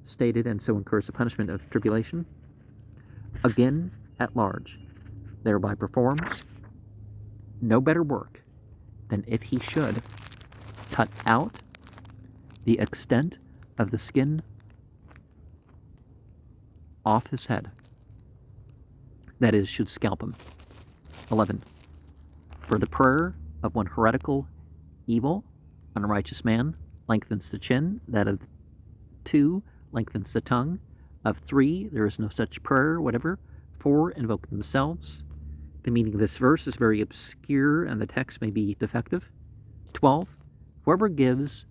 stated, and so incurs the punishment of tribulation, again at large, thereby performs no better work than if he should cut out the extent of the skin off his head. That is, should scalp him. 11. For the prayer of one heretical, evil, unrighteous man lengthens the chin. That of 2 lengthens the tongue. Of 3, there is no such prayer whatever. 4, invoke themselves. The meaning of this verse is very obscure, and the text may be defective. 12. Whoever gives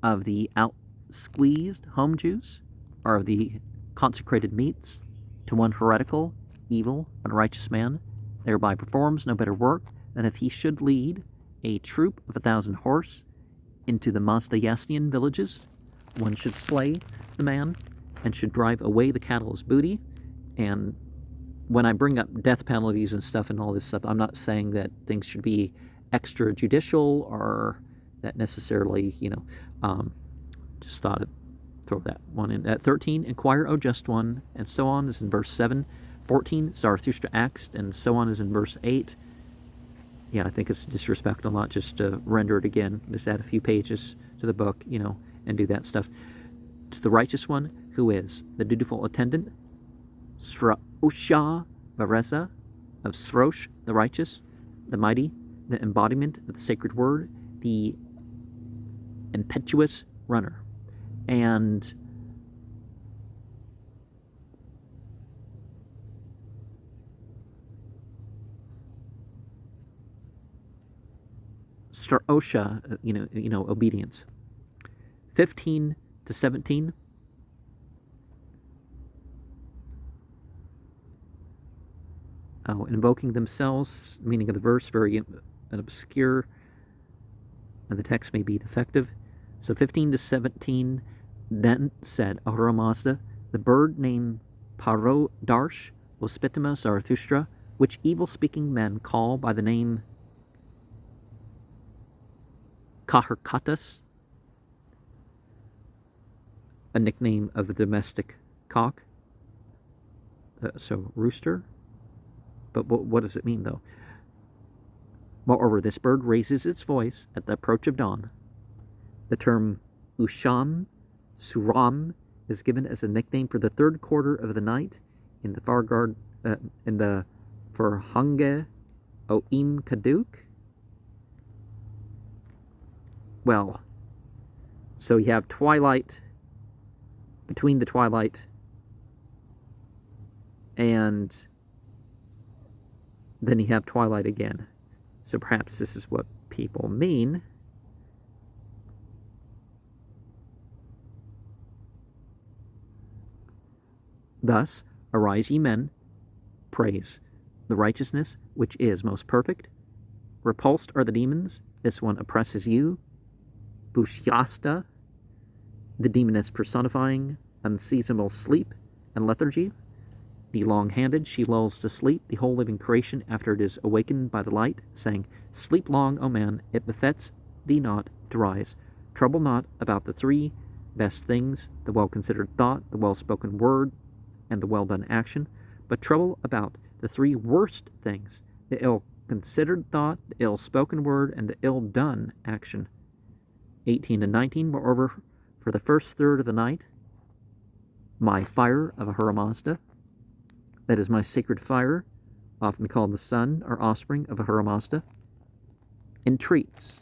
of the out-squeezed home juice, or of the consecrated meats, to one heretical, evil, unrighteous man, thereby performs no better work than if he should lead a troop of 1,000 horse into the Mazdayastian villages. One should slay the man and should drive away the cattle as booty. And when I bring up death penalties and stuff and all this stuff, I'm not saying that things should be extrajudicial or that necessarily, just thought I'd throw that one in. At 13, inquire, O just one, and so on is in verse 7. 14, Zarathustra asked, and so on is in verse 8. Yeah, I think it's disrespectful not just to render it again, just add a few pages to the book, and do that stuff. To the righteous one, who is the dutiful attendant, Sraosha Vareza of Srosh, the righteous, the mighty, the embodiment of the sacred word, the impetuous runner. And Sraosha, obedience. 15 to 17. Invoking themselves, meaning of the verse, very obscure, and the text may be defective. So 15 to 17, then said Ahura Mazda, the bird named Paro Darsh, Ospitima Zarathustra, which evil-speaking men call by the name Kaharkatas, a nickname of the domestic cock, so rooster. But what does it mean, though? Moreover, this bird raises its voice at the approach of dawn. The term Usham, Suram, is given as a nickname for the third quarter of the night in the Fargard, for Hange Oim Kaduk. Well, so you have twilight, between the twilight and then you have twilight again. So perhaps this is what people mean. Thus, arise ye men, praise the righteousness which is most perfect. Repulsed are the demons, this one oppresses you. Bushyasta, the demoness personifying unseasonable sleep and lethargy. The long-handed she lulls to sleep the whole living creation after it is awakened by the light, saying, Sleep long, O man, it befits thee not to rise. Trouble not about the 3 best things, the well-considered thought, the well-spoken word, and the well-done action, but trouble about the 3 worst things, the ill-considered thought, the ill-spoken word, and the ill-done action. 18 and 19, moreover, for the first third of the night, my fire of Ahura Mazda, that is my sacred fire, often called the son or offspring of Ahura Mazda, entreats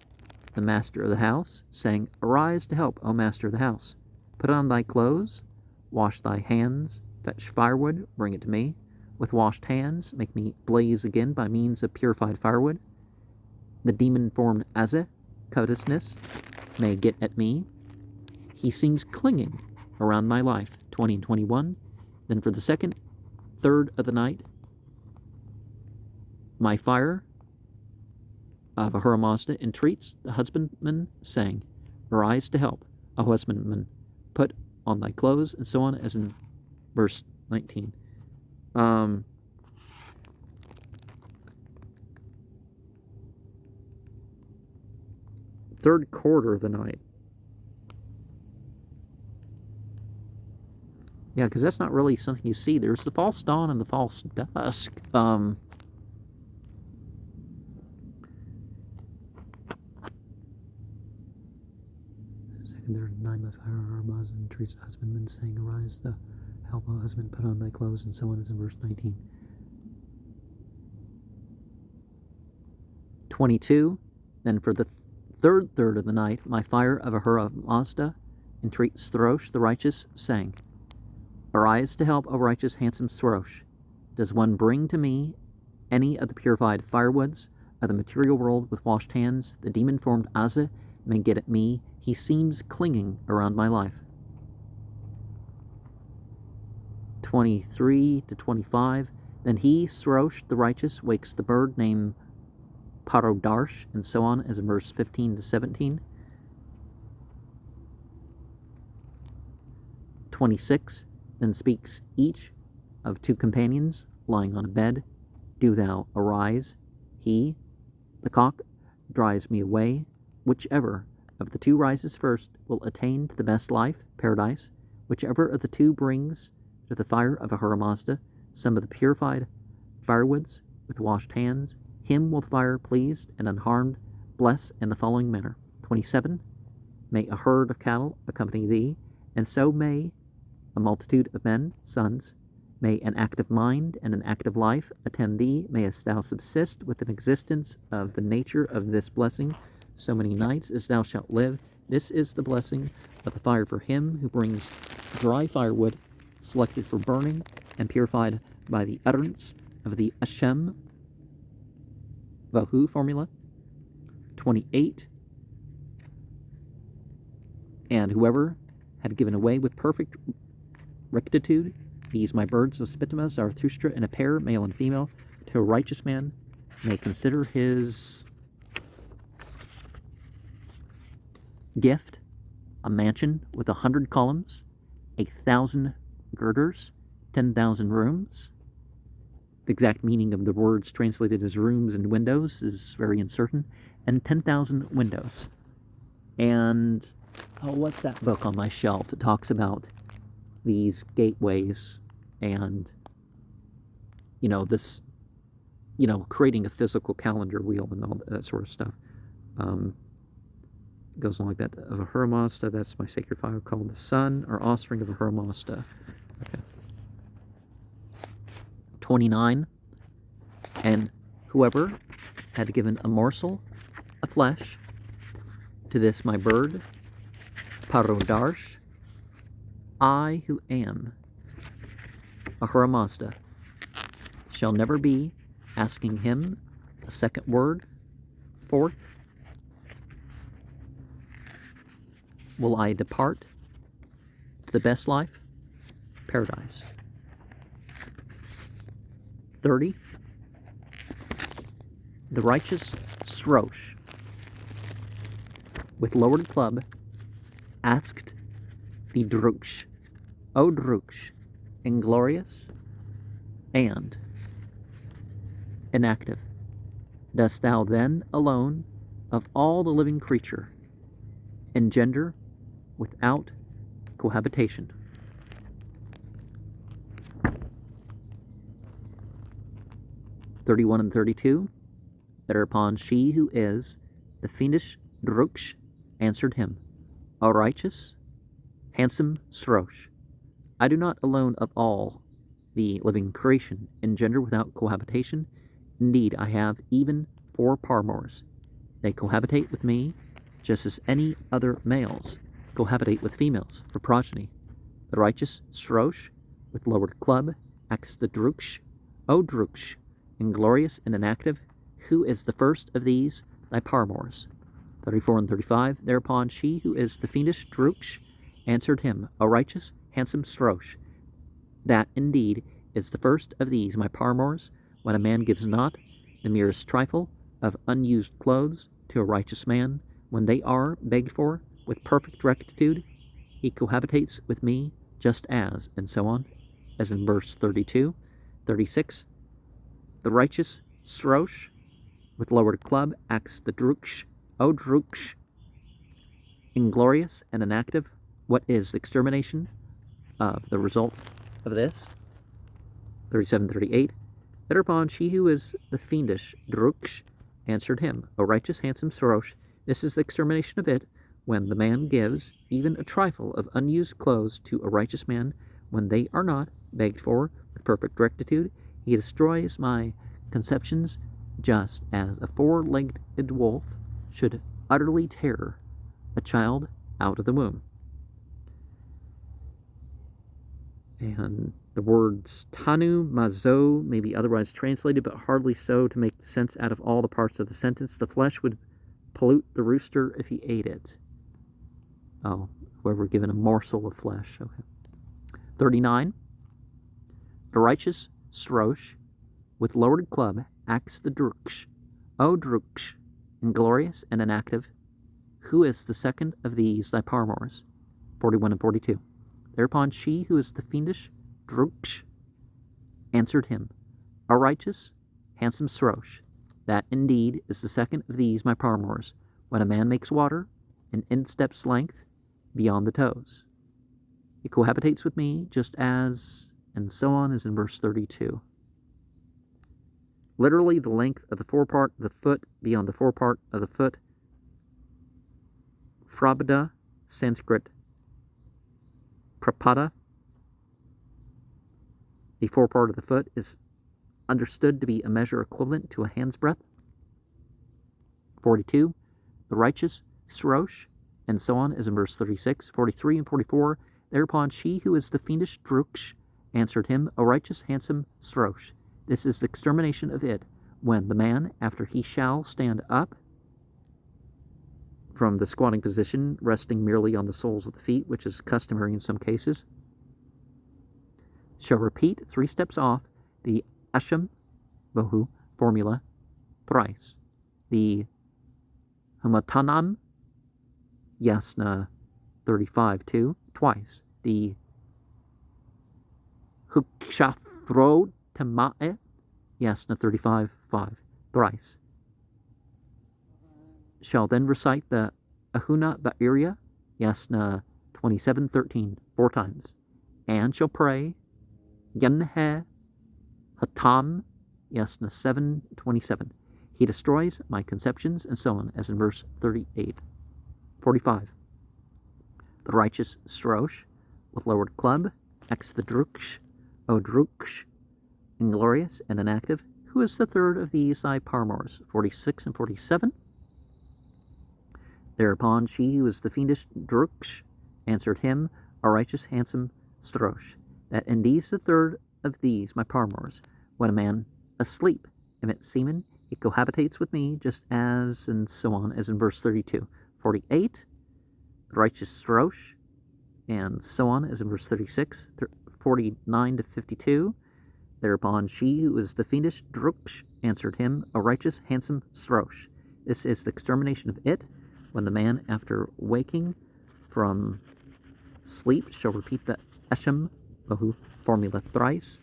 the master of the house, saying, Arise to help, O master of the house. Put on thy clothes, wash thy hands, fetch firewood, bring it to me. With washed hands, make me blaze again by means of purified firewood. The demon-formed Azeh, covetousness, may get at me. He seems clinging around my life. 20 and 21. Then for the second third of the night, my fire of Ahura Mazda entreats the husbandman, saying, Arise to help, O husbandman, put on thy clothes, and so on, as in verse 19. third quarter of the night. Yeah, because that's not really something you see. There's the false dawn and the false dusk. Second, there 9 months fire Armaz and treats the husbandman, saying, "Arise, the help a husband, put on thy clothes," and so on, as in verse 19. 22. Then for the third of the night, my fire of Ahura Mazda entreats Throsh the righteous, saying, "Arise to help, O righteous, handsome Throsh. Does one bring to me any of the purified firewoods of the material world with washed hands? The demon-formed Azza may get at me. He seems clinging around my life." 23 to 25. Then he, Throsh the righteous, wakes the bird named Parodarsh, and so on, as in verse 15 to 17. 26. Then speaks each of 2 companions lying on a bed, "Do thou arise." He, the cock, drives me away. Whichever of the 2 rises first will attain to the best life, paradise. Whichever of the 2 brings to the fire of Ahura Mazda some of the purified firewoods with washed hands, him will the fire, pleased and unharmed, bless in the following manner. 27. May a herd of cattle accompany thee, and so may a multitude of men, sons. May an active mind and an active life attend thee. Mayest thou subsist with an existence of the nature of this blessing so many nights as thou shalt live. This is the blessing of the fire for him who brings dry firewood, selected for burning and purified by the utterance of the Hashem Vahu formula. 28. And whoever had given away with perfect rectitude these my birds of Spitama, Zarathustra, in a pair, male and female, to a righteous man, may consider his gift a mansion with 100 columns, 1,000 girders, 10,000 rooms. The exact meaning of the words translated as rooms and windows is very uncertain, and 10,000 windows. And, what's that book on my shelf? It talks about these gateways and, this, creating a physical calendar wheel and all that sort of stuff. Goes along like that. Of Ahura Mazda, that's my sacred fire called the sun, or offspring of Ahura Mazda. Okay. 29. And whoever had given a morsel of flesh to this my bird, Parodarsh, I who am Ahura Mazda shall never be asking him a second word. 4th, will I depart to the best life, paradise. 30. The righteous Throsh, with lowered club, asked the Druksh, O Druksh, inglorious and inactive, dost thou then alone of all the living creature engender without cohabitation? 31 and 32. Thereupon she who is the fiendish Druksh answered him, O righteous, handsome Throsh, I do not alone of all the living creation engender without cohabitation. Indeed, I have even 4 paramours. They cohabitate with me, just as any other males cohabitate with females for progeny. The righteous Throsh, with lowered club, asks the Druksh, O Druksh, inglorious and inactive, who is the first of these thy paramours? 34 and 35. Thereupon she who is the fiendish Druksh answered him, O righteous, handsome Throsh, that indeed is the first of these my paramours, when a man gives not the merest trifle of unused clothes to a righteous man, when they are begged for with perfect rectitude, he cohabitates with me just as, and so on, as in verse 32. 36. The righteous Throsh, with lowered club, asks the Druksh, O Druksh, inglorious and inactive. What is the extermination of the result of this? 37:38. Thereupon she who is the fiendish Druksh answered him, O righteous, handsome Sorosh, this is the extermination of it, when the man gives even a trifle of unused clothes to a righteous man, when they are not begged for with perfect rectitude, he destroys my conceptions, just as a four-legged wolf should utterly tear a child out of the womb. And the words tanu, mazo may be otherwise translated, but hardly so to make sense out of all the parts of the sentence. The flesh would pollute the rooster if he ate it. Oh, whoever given a morsel of flesh. Okay. 39. The righteous Srosh, with lowered club, acts the Druksh. O Druksh, inglorious and inactive, who is the second of these thy paramours? 41 and 42. Thereupon she who is the fiendish Druksh answered him, O righteous, handsome Srosh, that indeed is the second of these my paramours, when a man makes water an instep's length beyond the toes. He cohabitates with me just as, and so on, is in verse 32. Literally, the length of the forepart of the foot beyond the forepart of the foot. Frabada, Sanskrit. Prapada, the forepart of the foot, is understood to be a measure equivalent to a hand's breadth. 42. The righteous Srosh, and so on, is in verse 36. 43 and 44. Thereupon she who is the fiendish Druksh answered him, O righteous, handsome Srosh, this is the extermination of it, when the man, after he shall stand up from the squatting position, resting merely on the soles of the feet, which is customary in some cases, shall repeat 3 steps off the Asham Bohu formula thrice, the Hamatanam Yasna 35:2 twice, the Hukshafro Tama'e Yasna 35:5 thrice. Shall then recite the Ahuna Ba'iria Yasna 27:13 4 times, and shall pray Yanhe Hatam Yasna 7:27. He destroys my conceptions, and so on, as in verse 38. 45. The righteous Srosh, with lowered club, acts the Druksh, O Druksh, inglorious and inactive, who is the third of these thy paramours? 46 and 47. Thereupon she who is the fiendish Druksh answered him, O righteous, handsome Srosh, that indeed is the third of these my paramours, when a man asleep emits semen, he cohabitates with me, just as, and so on, as in verse 32. 48, the righteous Srosh, and so on, as in verse 36. 49 to 52, thereupon she who is the fiendish Druksh answered him, O righteous, handsome Srosh, this is the extermination of it, when the man, after waking from sleep, shall repeat the Eshem Bahu formula thrice,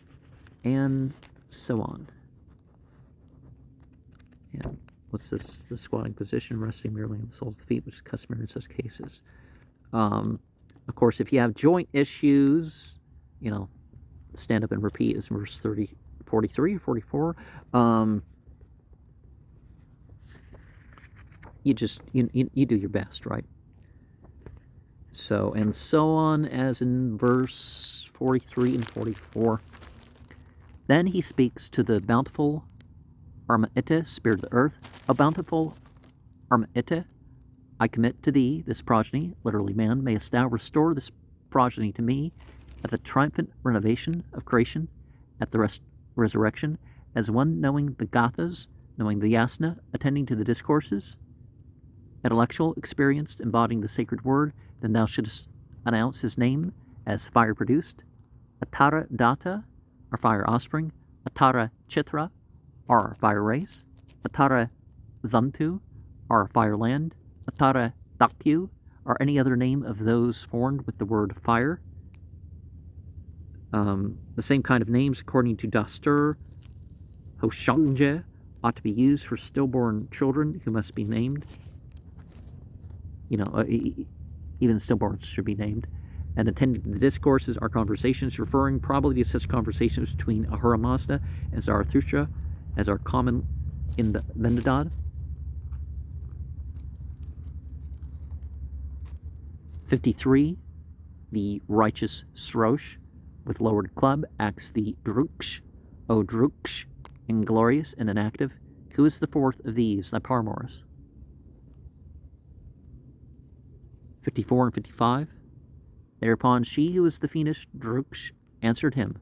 and so on. And what's this? The squatting position, resting merely on the soles of the feet, which is customary in such cases. Of course, if you have joint issues, stand up and repeat is verse 43 or 44. You do your best, right? So, and so on, as in verse 43 and 44. Then he speaks to the bountiful Armaite, spirit of the earth. O bountiful Armaite, I commit to thee this progeny, literally man, mayest thou restore this progeny to me at the triumphant renovation of creation, at the resurrection, as one knowing the Gathas, knowing the Yasna, attending to the discourses, intellectual, experienced, embodying the sacred word, then thou shouldst announce his name as fire produced, Atara Data, our fire offspring, Atara Chitra, our fire race, Atara Zantu, our fire land, Atara Dakyu, or any other name of those formed with the word fire. The same kind of names, according to Dastur, Hoshangje, ought to be used for stillborn children who must be named. even stillborns should be named, and attending the discourses are conversations referring probably to such conversations between Ahura Mazda and Zarathustra as are common in the Vendidad. 53. The righteous Srosh, with lowered club, acts the Druksh, O Druksh, inglorious and inactive. Who is the fourth of these, thy paramours? 54 and 55. Thereupon she who is the fiendish Druksh answered him,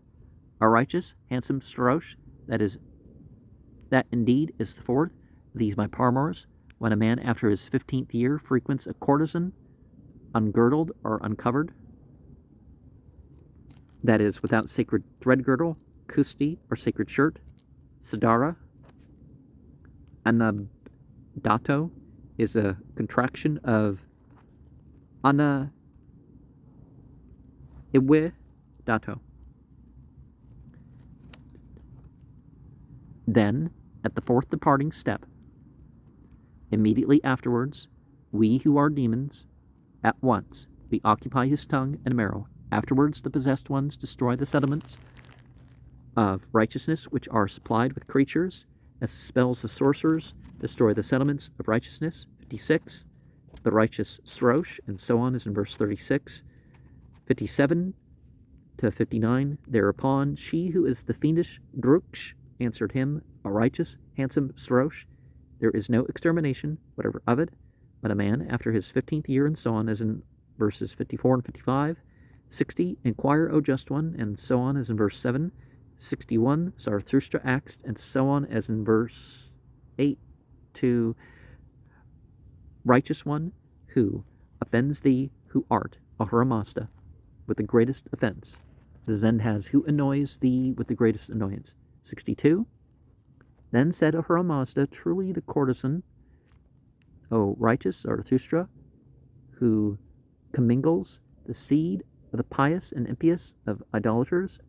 A righteous, handsome Srosh, that indeed is the fourth of these my paramours, when a man after his 15th year frequents a courtesan, ungirdled or uncovered, that is, without sacred thread girdle, kusti, or sacred shirt. Sadara, anabdato, is a contraction of ana iwe dato. Then, at the fourth departing step, immediately afterwards, we who are demons, at once, we occupy his tongue and marrow. Afterwards, the possessed ones destroy the settlements of righteousness which are supplied with creatures, as the spells of sorcerers destroy the settlements of righteousness. 56. The righteous Srosh, and so on, is in verse 36. 57 to 59. Thereupon, she who is the fiendish Druksh answered him, A righteous, handsome Srosh, there is no extermination, whatever of it, but a man after his 15th year, and so on, as in verses 54 and 55. 60. Inquire, O just one, and so on, as in verse 7. 61. Zarathustra acts, and so on, as in verse 8 to righteous one, who offends thee, who art Ahura Mazda, with the greatest offense. The Zend has, who annoys thee with the greatest annoyance. 62. Then said Ahura Mazda, truly the courtesan, O righteous Zarathustra, who commingles the seed of the pious and impious, of idolaters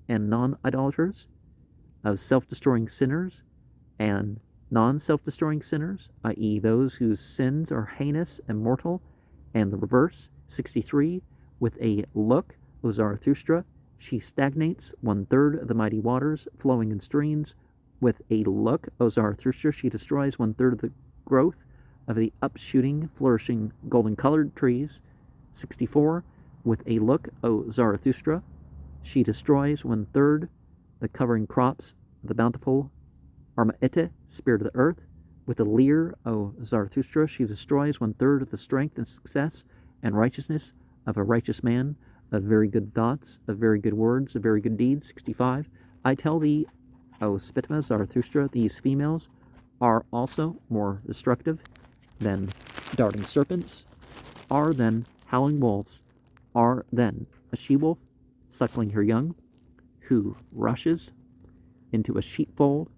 and non-idolaters, of self-destroying sinners and non-self-destroying sinners, i.e. those whose sins are heinous and mortal, and the reverse. 63. With a look, O Zarathustra, she stagnates 1/3 of the mighty waters flowing in streams. With a look, O Zarathustra, she destroys 1/3 of the growth of the upshooting, flourishing, golden-colored trees. 64. With a look, O Zarathustra, she destroys 1/3 the covering crops of the bountiful Armaite, spirit of the earth. With a leer, O Zarathustra, she destroys 1/3 of the strength and success and righteousness of a righteous man, of very good thoughts, of very good words, of very good deeds. 65. I tell thee, O Spitma Zarathustra, these females are also more destructive than darting serpents, are than howling wolves, are than a she-wolf suckling her young, who rushes into a sheepfold,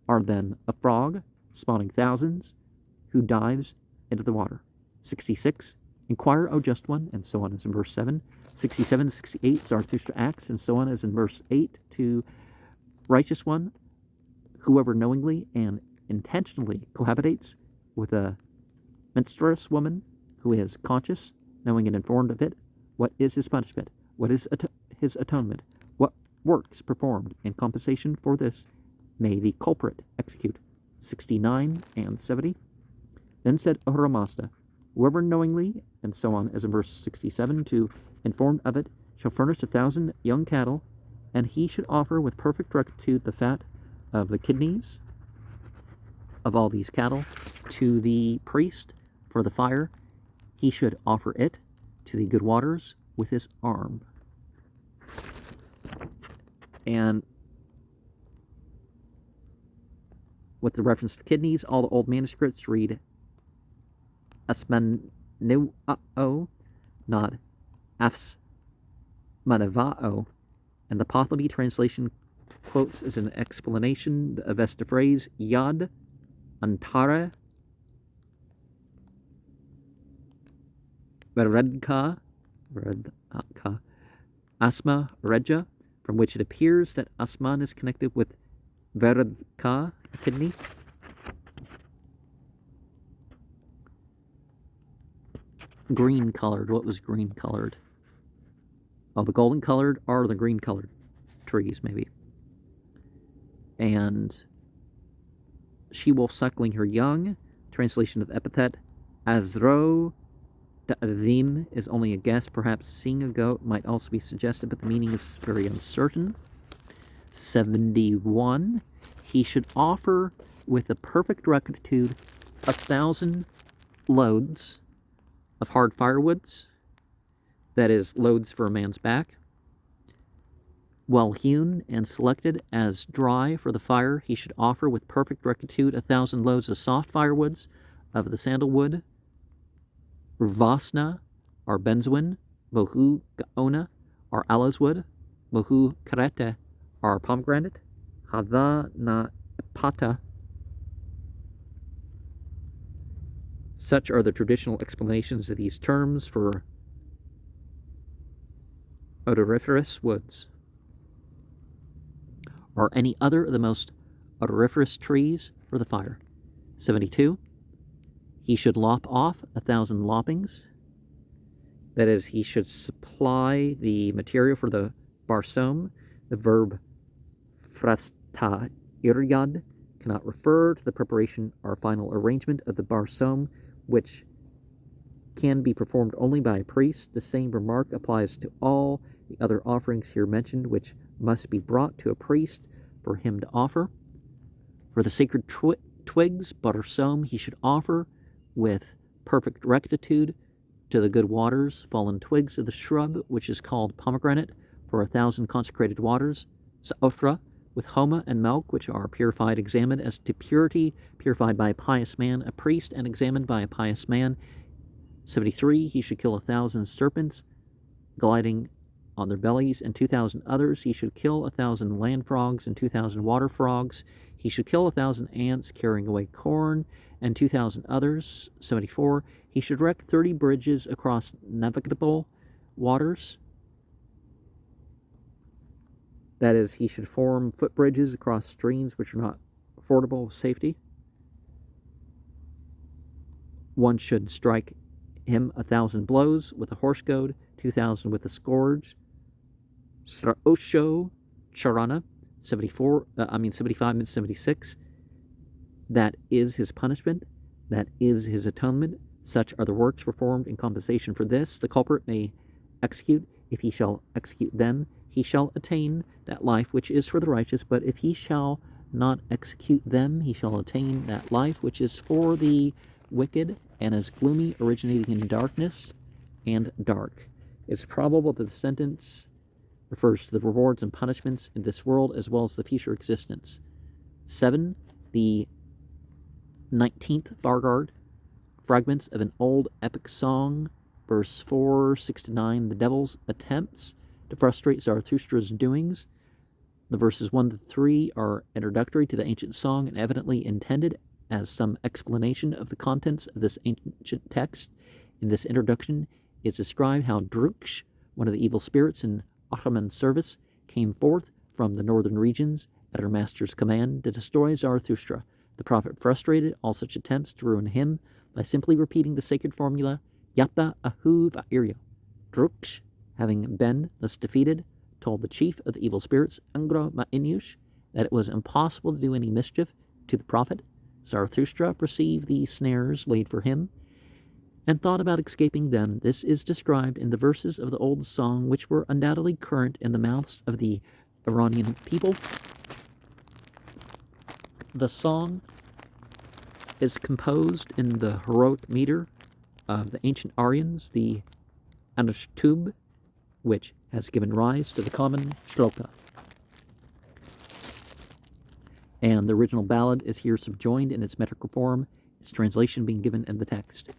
are than a frog spawning thousands, who dives into the water. 66. Inquire, O just one, and so on, as in verse 7. 67 to 68, Zarathustra acts, and so on, as in verse 8 to righteous one, whoever knowingly and intentionally cohabitates with a menstruous woman who is conscious, knowing and informed of it, what is his punishment? What is his atonement? What works performed in compensation for this may the culprit execute? 69 and 70. Then said Ahura Mazda, whoever knowingly, and so on, as in verse 67, to informed of it, shall furnish 1,000 young cattle, and he should offer with perfect rectitude the fat of the kidneys of all these cattle to the priest for the fire. He should offer it to the good waters with his arm. And with the reference to kidneys, all the old manuscripts read asmanu'o, not afsmanava'o, and the Pahlavi translation quotes as an explanation the Avesta phrase yad antara redka asma reja, from which it appears that asman is connected with veredka, a kidney. green colored. What was green colored? Oh, the golden colored are the green colored trees, maybe. And she-wolf suckling her young. Translation of epithet. Azro Da'avim is only a guess. Perhaps seeing a goat might also be suggested, but the meaning is very uncertain. 71. He should offer with a perfect rectitude 1,000 loads of hard firewoods, that is, loads for a man's back, well hewn and selected as dry for the fire. He should offer with perfect rectitude 1,000 loads of soft firewoods of the sandalwood, Vasna, or benzoin, Bohu gaona, or aloes wood, Bohu karete, or pomegranate, Hada na pata. Such are the traditional explanations of these terms for odoriferous woods, or any other of the most odoriferous trees for the fire. 72. He should lop off 1,000 loppings. That is, he should supply the material for the barsom. The verb frasta iryad cannot refer to the preparation or final arrangement of the barsom, which can be performed only by a priest. The same remark applies to all the other offerings here mentioned, which must be brought to a priest for him to offer. For the sacred twigs, barsom, he should offer with perfect rectitude to the good waters, fallen twigs of the shrub, which is called pomegranate, for 1,000 consecrated waters, saophra, with homa and milk, which are purified, examined as to purity, purified by a pious man, a priest, and examined by a pious man. 73. He should kill 1,000 serpents, gliding on their bellies, and 2,000 others. He should kill 1,000 land frogs and 2,000 water frogs. He should kill 1,000 ants carrying away corn, and 2,000 others. 74. He should wreck 30 bridges across navigable waters. That is, he should form footbridges across streams which are not fordable with safety. One should strike him 1,000 blows with a horse goad, 2,000 with a scourge. Sraosho charana, 75 and 76. That is his punishment. That is his atonement. Such are the works performed in compensation for this. The culprit may execute. If he shall execute them, he shall attain that life which is for the righteous. But if he shall not execute them, he shall attain that life which is for the wicked and is gloomy, originating in darkness and dark. It's probable that the sentence refers to the rewards and punishments in this world as well as the future existence. 7. The 19th Vargard, fragments of an old epic song, verse 4, 6 to 9. The devil's attempts to frustrate Zarathustra's doings. The verses 1 to 3 are introductory to the ancient song and evidently intended as some explanation of the contents of this ancient text. In this introduction, it's described how Druksh, one of the evil spirits in Ottoman service, came forth from the northern regions at her master's command to destroy Zarathustra. The prophet frustrated all such attempts to ruin him by simply repeating the sacred formula, Yatta Ahu Va'irya. Druksh, having been thus defeated, told the chief of the evil spirits, Angra Ma'inyush, that it was impossible to do any mischief to the prophet. Zarathustra perceived the snares laid for him and thought about escaping them. This is described in the verses of the old song, which were undoubtedly current in the mouths of the Iranian people. The song is composed in the heroic meter of the ancient Aryans, the Anushtub, which has given rise to the common shloka. And the original ballad is here subjoined in its metrical form, its translation being given in the text.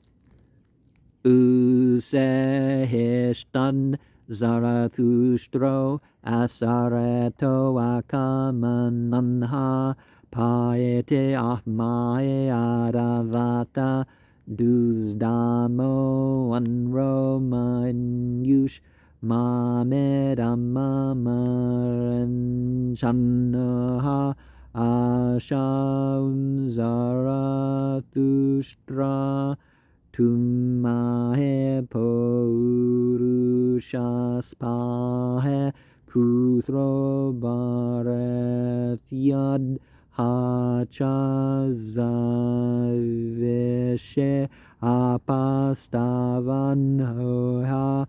Usehishtan Zarathustro asareto akamananha paete ahmae aravata duzdamo anromanyush mamed amamarenshanaha asham Zarathustra Tumahe Ushaspahe Putro Bharathyad Hachazavishe Apastavan Hoha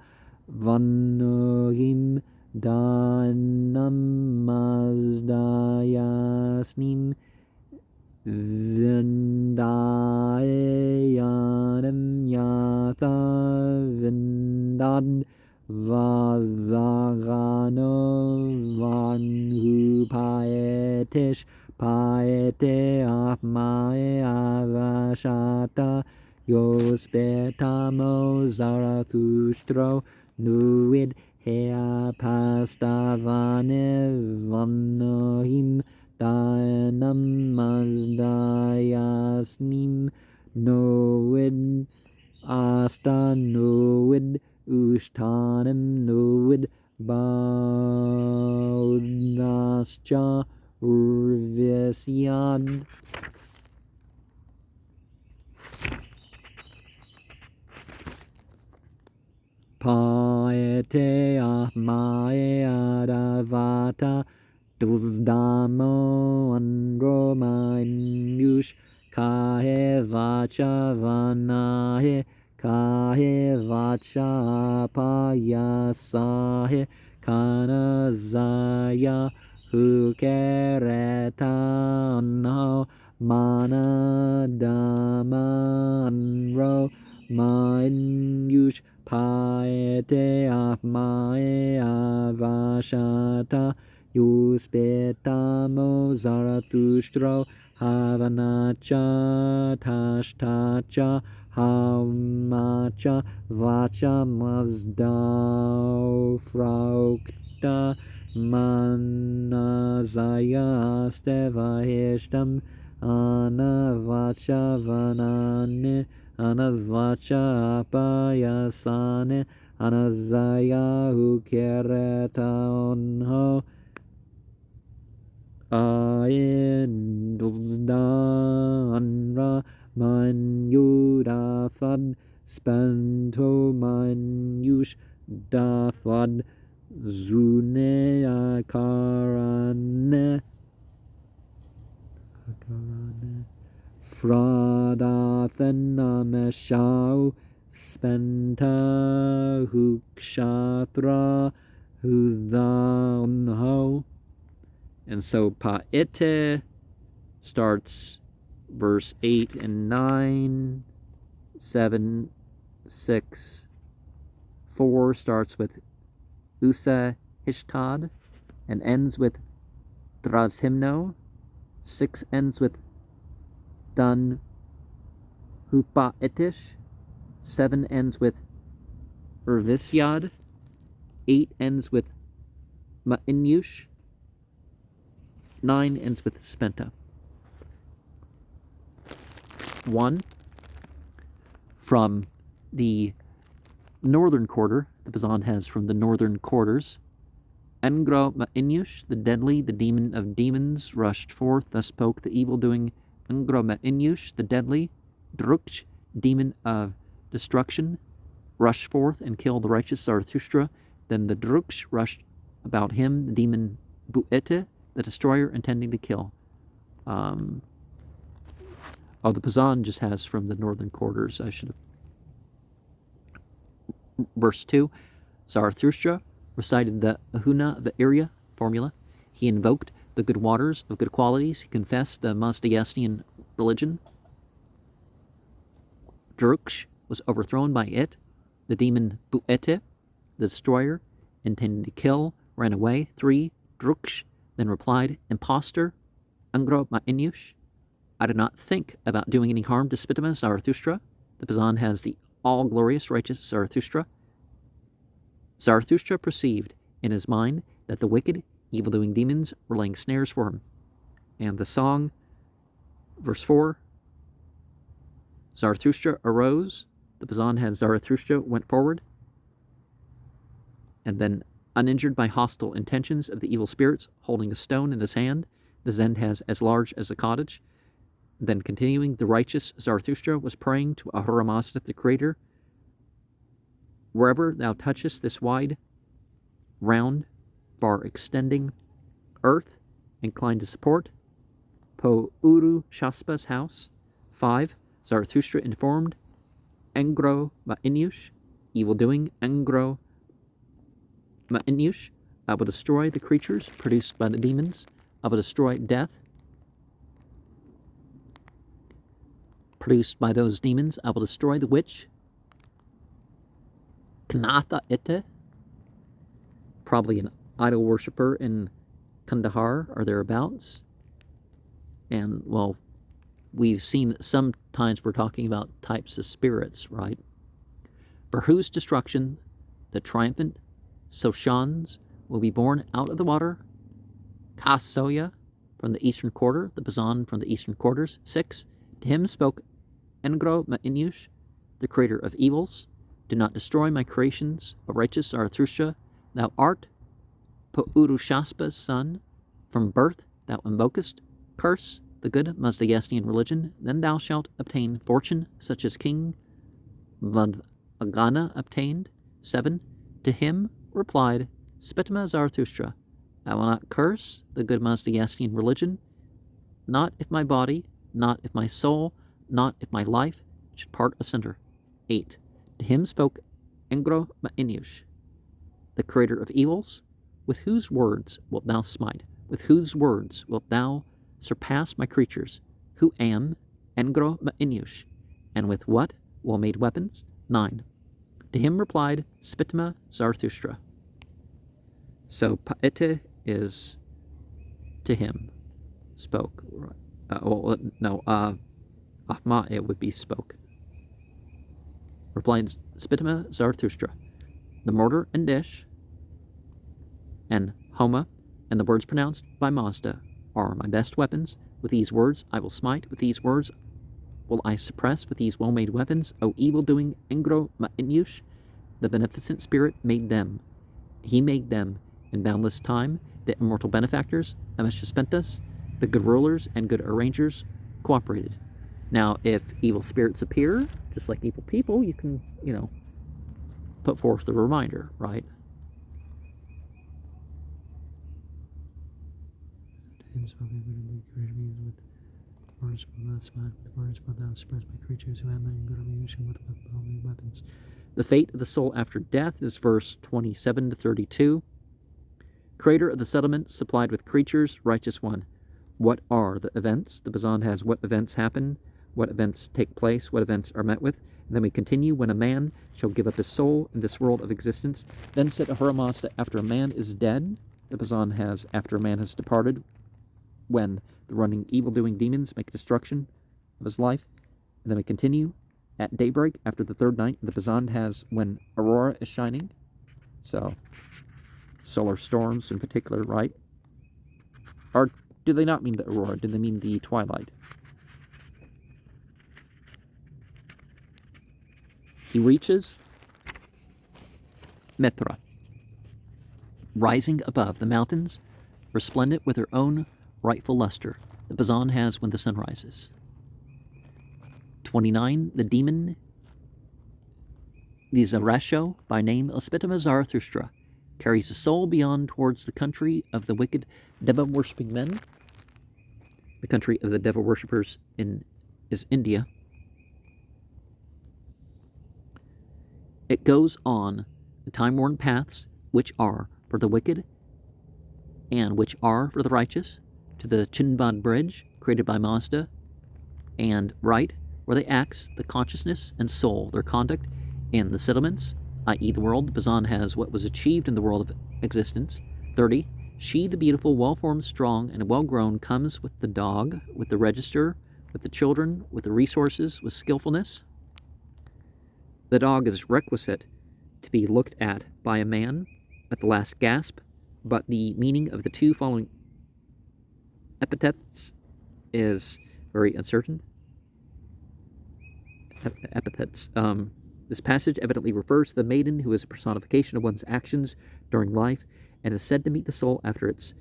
Vanuhim Danam Mazdayasnim Vindayanam Yatha Vindad Vadagano Vanhu Paetish Paete Apmae Avashata Yospetamo Zarathustro Nuid Hea Pastavane Vanohim Dayanam Mazdayasnim Noid Asta Noid Ushtanim Noid Baudascha Urvisyad Paete Ahmae Adavata Duvdamo Andromanush Kahe Vacha Vanahe Kahe Vacha Payasahe Kanazaya Hukeretanho Manadamanro Manush Paete Ahmae Avashata Yuspetamo Zarathustro Havanacha Tashtacha Haumacha Vacha Mazdau Fraukta Manazaya Astevahishtam Anavacha Vanane Anavacha Apayasane Anazaya Ukeretaonho Ainduldanra Manyudafad Spanto Manyush Dafad Zune Akarane Fradathanameshau Spenta Hukshatra Hudhanho. And so Paete starts verse 8 and 9, 7, 6, 4 starts with Usa Hishtad and ends with Drazhimno. 6 ends with Dan Hupaetish. 7 ends with Urvisyad. 8 ends with Ma'inyush. 9 ends with Spenta. 1. From the northern quarter, the Bazan has from the northern quarters. Engro Ma'inyush, the deadly, the demon of demons, rushed forth. Thus spoke the evil-doing Engro Ma'inyush, the deadly. Drukch, demon of destruction, rushed forth and killed the righteous Zarathustra. Then the Drukch rushed about him, the demon Buete, the destroyer, intending to kill. The Bazan just has from the northern quarters. I should have. Verse 2, Zarathustra recited the Ahuna Va'irya formula. He invoked the good waters of good qualities. He confessed the Mazdayastian religion. Druksh was overthrown by it. The demon Buete, the destroyer, intending to kill, ran away. 3. Druksh then replied, Impostor, Angro Ma'inyush, I did not think about doing any harm to Spitama Zarathustra. The Bazan has the all-glorious righteous Zarathustra. Zarathustra perceived in his mind that the wicked, evil-doing demons were laying snares for him. And the song, verse 4, Zarathustra arose. The Bazan had Zarathustra went forward. And then, uninjured by hostile intentions of the evil spirits, holding a stone in his hand, the Zend has as large as a cottage. Then continuing, the righteous Zarathustra was praying to Ahura Mazda, the Creator, Wherever thou touchest this wide, round, far extending earth, inclined to support, Po Uru Shaspa's house. 5. Zarathustra informed, Engro Ma'inyush, evil doing, Engro Ma'inyush, I will destroy the creatures produced by the demons. I will destroy death produced by those demons. I will destroy the witch. Knatha Ite, probably an idol worshiper in Kandahar or thereabouts. And, well, we've seen that sometimes we're talking about types of spirits, right? For whose destruction the triumphant Soshans will be born out of the water. Kasoya from the eastern quarter, the Bazan from the eastern quarters. 6. To him spoke Engro Ma'inyush, the creator of evils. Do not destroy my creations, O righteous Zarathustra. Thou art Purushaspa's son. From birth thou invokest curse the good Mazdayestian religion. Then thou shalt obtain fortune such as King Vadagana obtained. 7. To him replied Spitama Zarathustra, I will not curse the good Mazdayestian religion, not if my body, not if my soul, not if my life should part asunder. 8. To him spoke Engro Ma'inyush, the creator of evils. With whose words wilt thou smite? With whose words wilt thou surpass my creatures? Who am Engro Ma'inyush? And with what well-made weapons? 9. To him replied Spitama Zarathustra. So Pa'ite is to him spoke. Ahma it would be spoke. Replied Spitama Zarathustra. The mortar and dish and Homa and the words pronounced by Mazda are my best weapons. With these words I will smite. With these words will I suppress. With these well-made weapons, O evil-doing Engro Ma'inyush, the beneficent spirit made them. He made them in boundless time, the immortal benefactors, Ameshaspentas, the good rulers and good arrangers, cooperated. Now, if evil spirits appear, just like evil people, you can, put forth the reminder, right? The fate of the soul after death is verse 27 to 32. Creator of the settlement supplied with creatures, righteous one. What are the events? The Bazan has what events happen, what events take place, what events are met with. And then we continue, when a man shall give up his soul in this world of existence. Then said Ahura Mazda, after a man is dead. The Bazan has, after a man has departed, when the running evil-doing demons make destruction of his life. And then we continue, at daybreak, after the third night. The Bazan has, when aurora is shining. So, solar storms in particular, right? Or do they not mean the aurora? Do they mean the twilight? He reaches Mithra, rising above the mountains, resplendent with her own rightful luster, the Bazan has when the sun rises. 29. The demon Vizarasho, by name Ospitama Zarathustra, carries a soul beyond towards the country of the wicked Deva-worshipping men. The country of the Deva worshippers is India. It goes on the time-worn paths which are for the wicked and which are for the righteous, to the Chinbad bridge created by Mazda, and right, where they axe the consciousness and soul, their conduct in the settlements, i.e. the world. The Bazan has what was achieved in the world of existence. 30. She, the beautiful, well-formed, strong, and well-grown, comes with the dog, with the register, with the children, with the resources, with skillfulness. The dog is requisite to be looked at by a man at the last gasp, but the meaning of the two following epithets is very uncertain. This passage evidently refers to the maiden who is a personification of one's actions during life and is said to meet the soul after its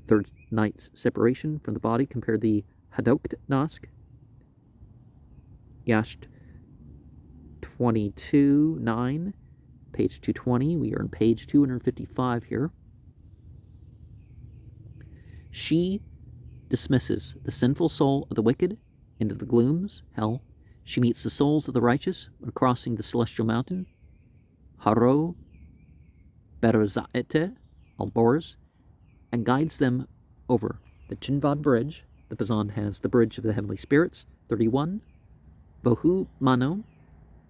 third night's separation from the body. Compare the Hadokt Nask, Yasht 22:9, page 220. We are on page 255 here. She dismisses the sinful soul of the wicked into the glooms, hell. She meets the souls of the righteous when crossing the celestial mountain, Haro Berazaete Alboras, and guides them over the Chinvad Bridge. The Pazan has the Bridge of the Heavenly Spirits. 31. Bohu Mano,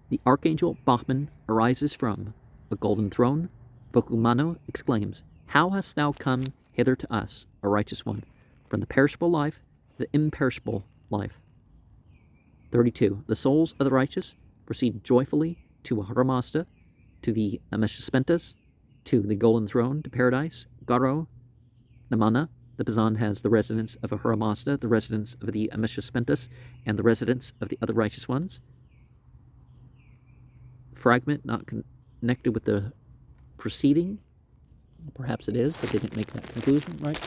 the Archangel Bachman arises from a golden throne. Bohu Mano exclaims, "How hast thou come hither to us, a righteous one, from the perishable life to the imperishable life?" 32. The souls of the righteous proceed joyfully to Haramasta, to the Ameshaspentas, to the golden throne, to paradise. Garo Namana. The Pazan has the residence of Haramasta, the residence of the Ameshaspentas, and the residence of the other righteous ones. Fragment not connected with the preceding. Perhaps it is, but they didn't make that conclusion, right?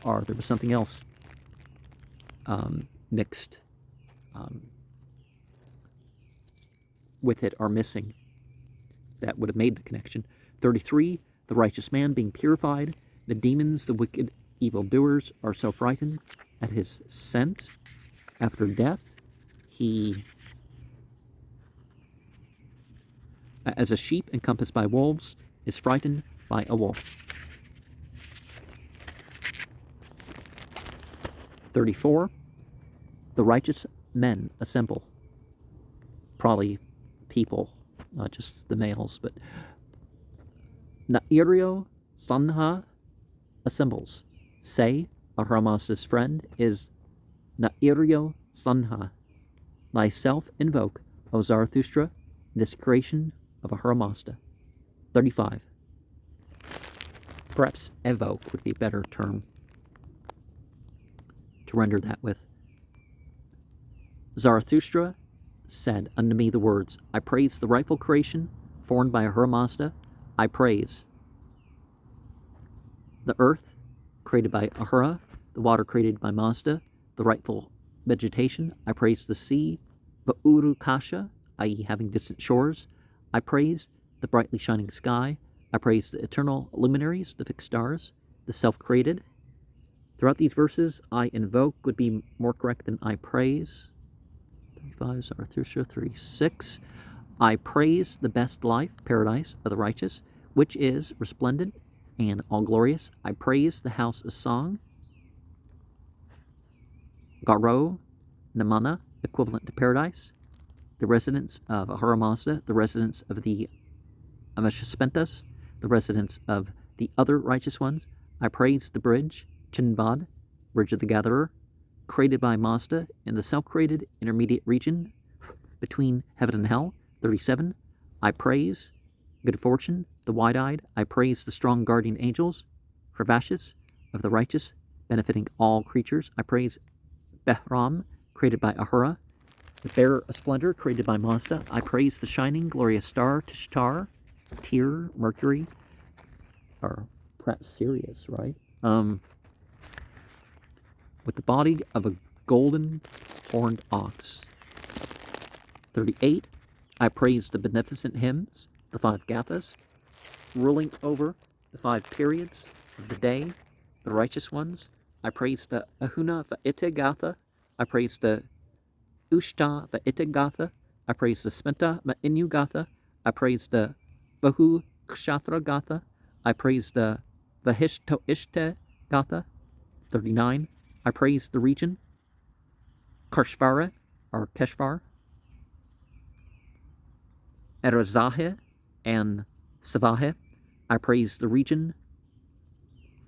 Or there was something else mixed with it or missing that would have made the connection. 33. The righteous man being purified. The demons, the wicked evildoers, are so frightened at his scent. After death, he, as a sheep encompassed by wolves, is frightened by a wolf. 34. The righteous men assemble. Probably people, not just the males, but Nairio Sanha assembles. Say, Ahuramasa's friend is Nairio Sanha. Thyself invoke, O Zarathustra, this creation of Ahuramazda. 35. Perhaps evoke would be a better term to render that with. Zarathustra said unto me the words, I praise the rightful creation formed by Ahuramazda. I praise the earth created by Ahura, the water created by Mazda, the rightful vegetation. I praise the sea, Ba'uru Kasha, i.e. having distant shores. I praise the brightly shining sky. I praise the eternal luminaries, the fixed stars, the self-created. Throughout these verses, I invoke would be more correct than I praise. 35, Zarathustra. 36. I praise the best life, paradise of the righteous, which is resplendent and all glorious. I praise the house of song, Garo Namana, equivalent to paradise, the residence of Ahuramazda, the residence of the Ameshaspentas, the residence of the other righteous ones. I praise the bridge, Chinvad, bridge of the gatherer, created by Mazda in the self-created intermediate region between heaven and hell. 37. I praise good fortune, the wide-eyed. I praise the strong guardian angels, Pravashis, of the righteous, benefiting all creatures. I praise Behram, created by Ahura, the bearer of splendor, created by Mazda. I praise the shining, glorious star, Tishtar, Tyr, Mercury, or perhaps Sirius, right? With the body of a golden horned ox. 38. I praise the beneficent hymns, the 5 gathas, ruling over the 5 periods of the day, the righteous ones. I praise the Ahuna Va'ite Gatha. I praise the Ushta Va'ite Gatha. I praise the Smenta Ma'inu Gatha. I praise the Bahu Kshatra Gatha. I praise the Vahishto Ishte Gatha. 39. I praise the region Karshvara, or Keshvar, Erazahe, and Savahe. I praise the region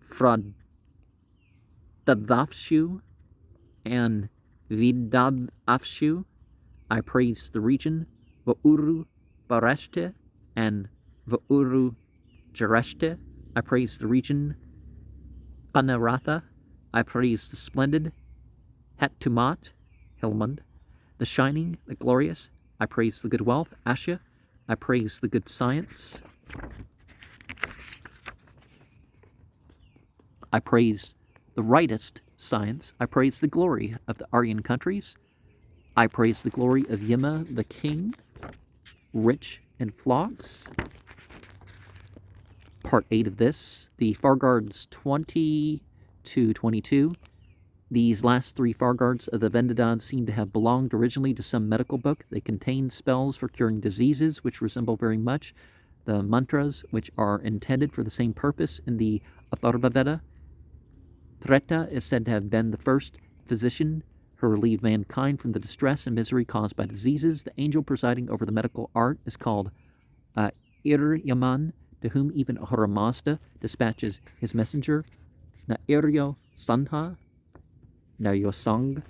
Fradadavshu and Vidadavshu. I praise the region Vauru Bareshte and Vauru Jareshte. I praise the region Anaratha. I praise the splendid Hetumat, Hilmund, the shining, the glorious. I praise the good wealth, Asha. I praise the good science. I praise the rightest science. I praise the glory of the Aryan countries. I praise the glory of Yima, the king, rich and flocks. Part 8 of this, the Farguards 20 to 22. These last 3 Farguards of the Vendidad seem to have belonged originally to some medical book. They contain spells for curing diseases, which resemble very much the mantras, which are intended for the same purpose in the Atharvaveda. Treta is said to have been the first physician who relieved mankind from the distress and misery caused by diseases. The angel presiding over the medical art is called Ir-Yaman, to whom even Ahura Mazda dispatches his messenger, Nairyo Sanha, Naryosang.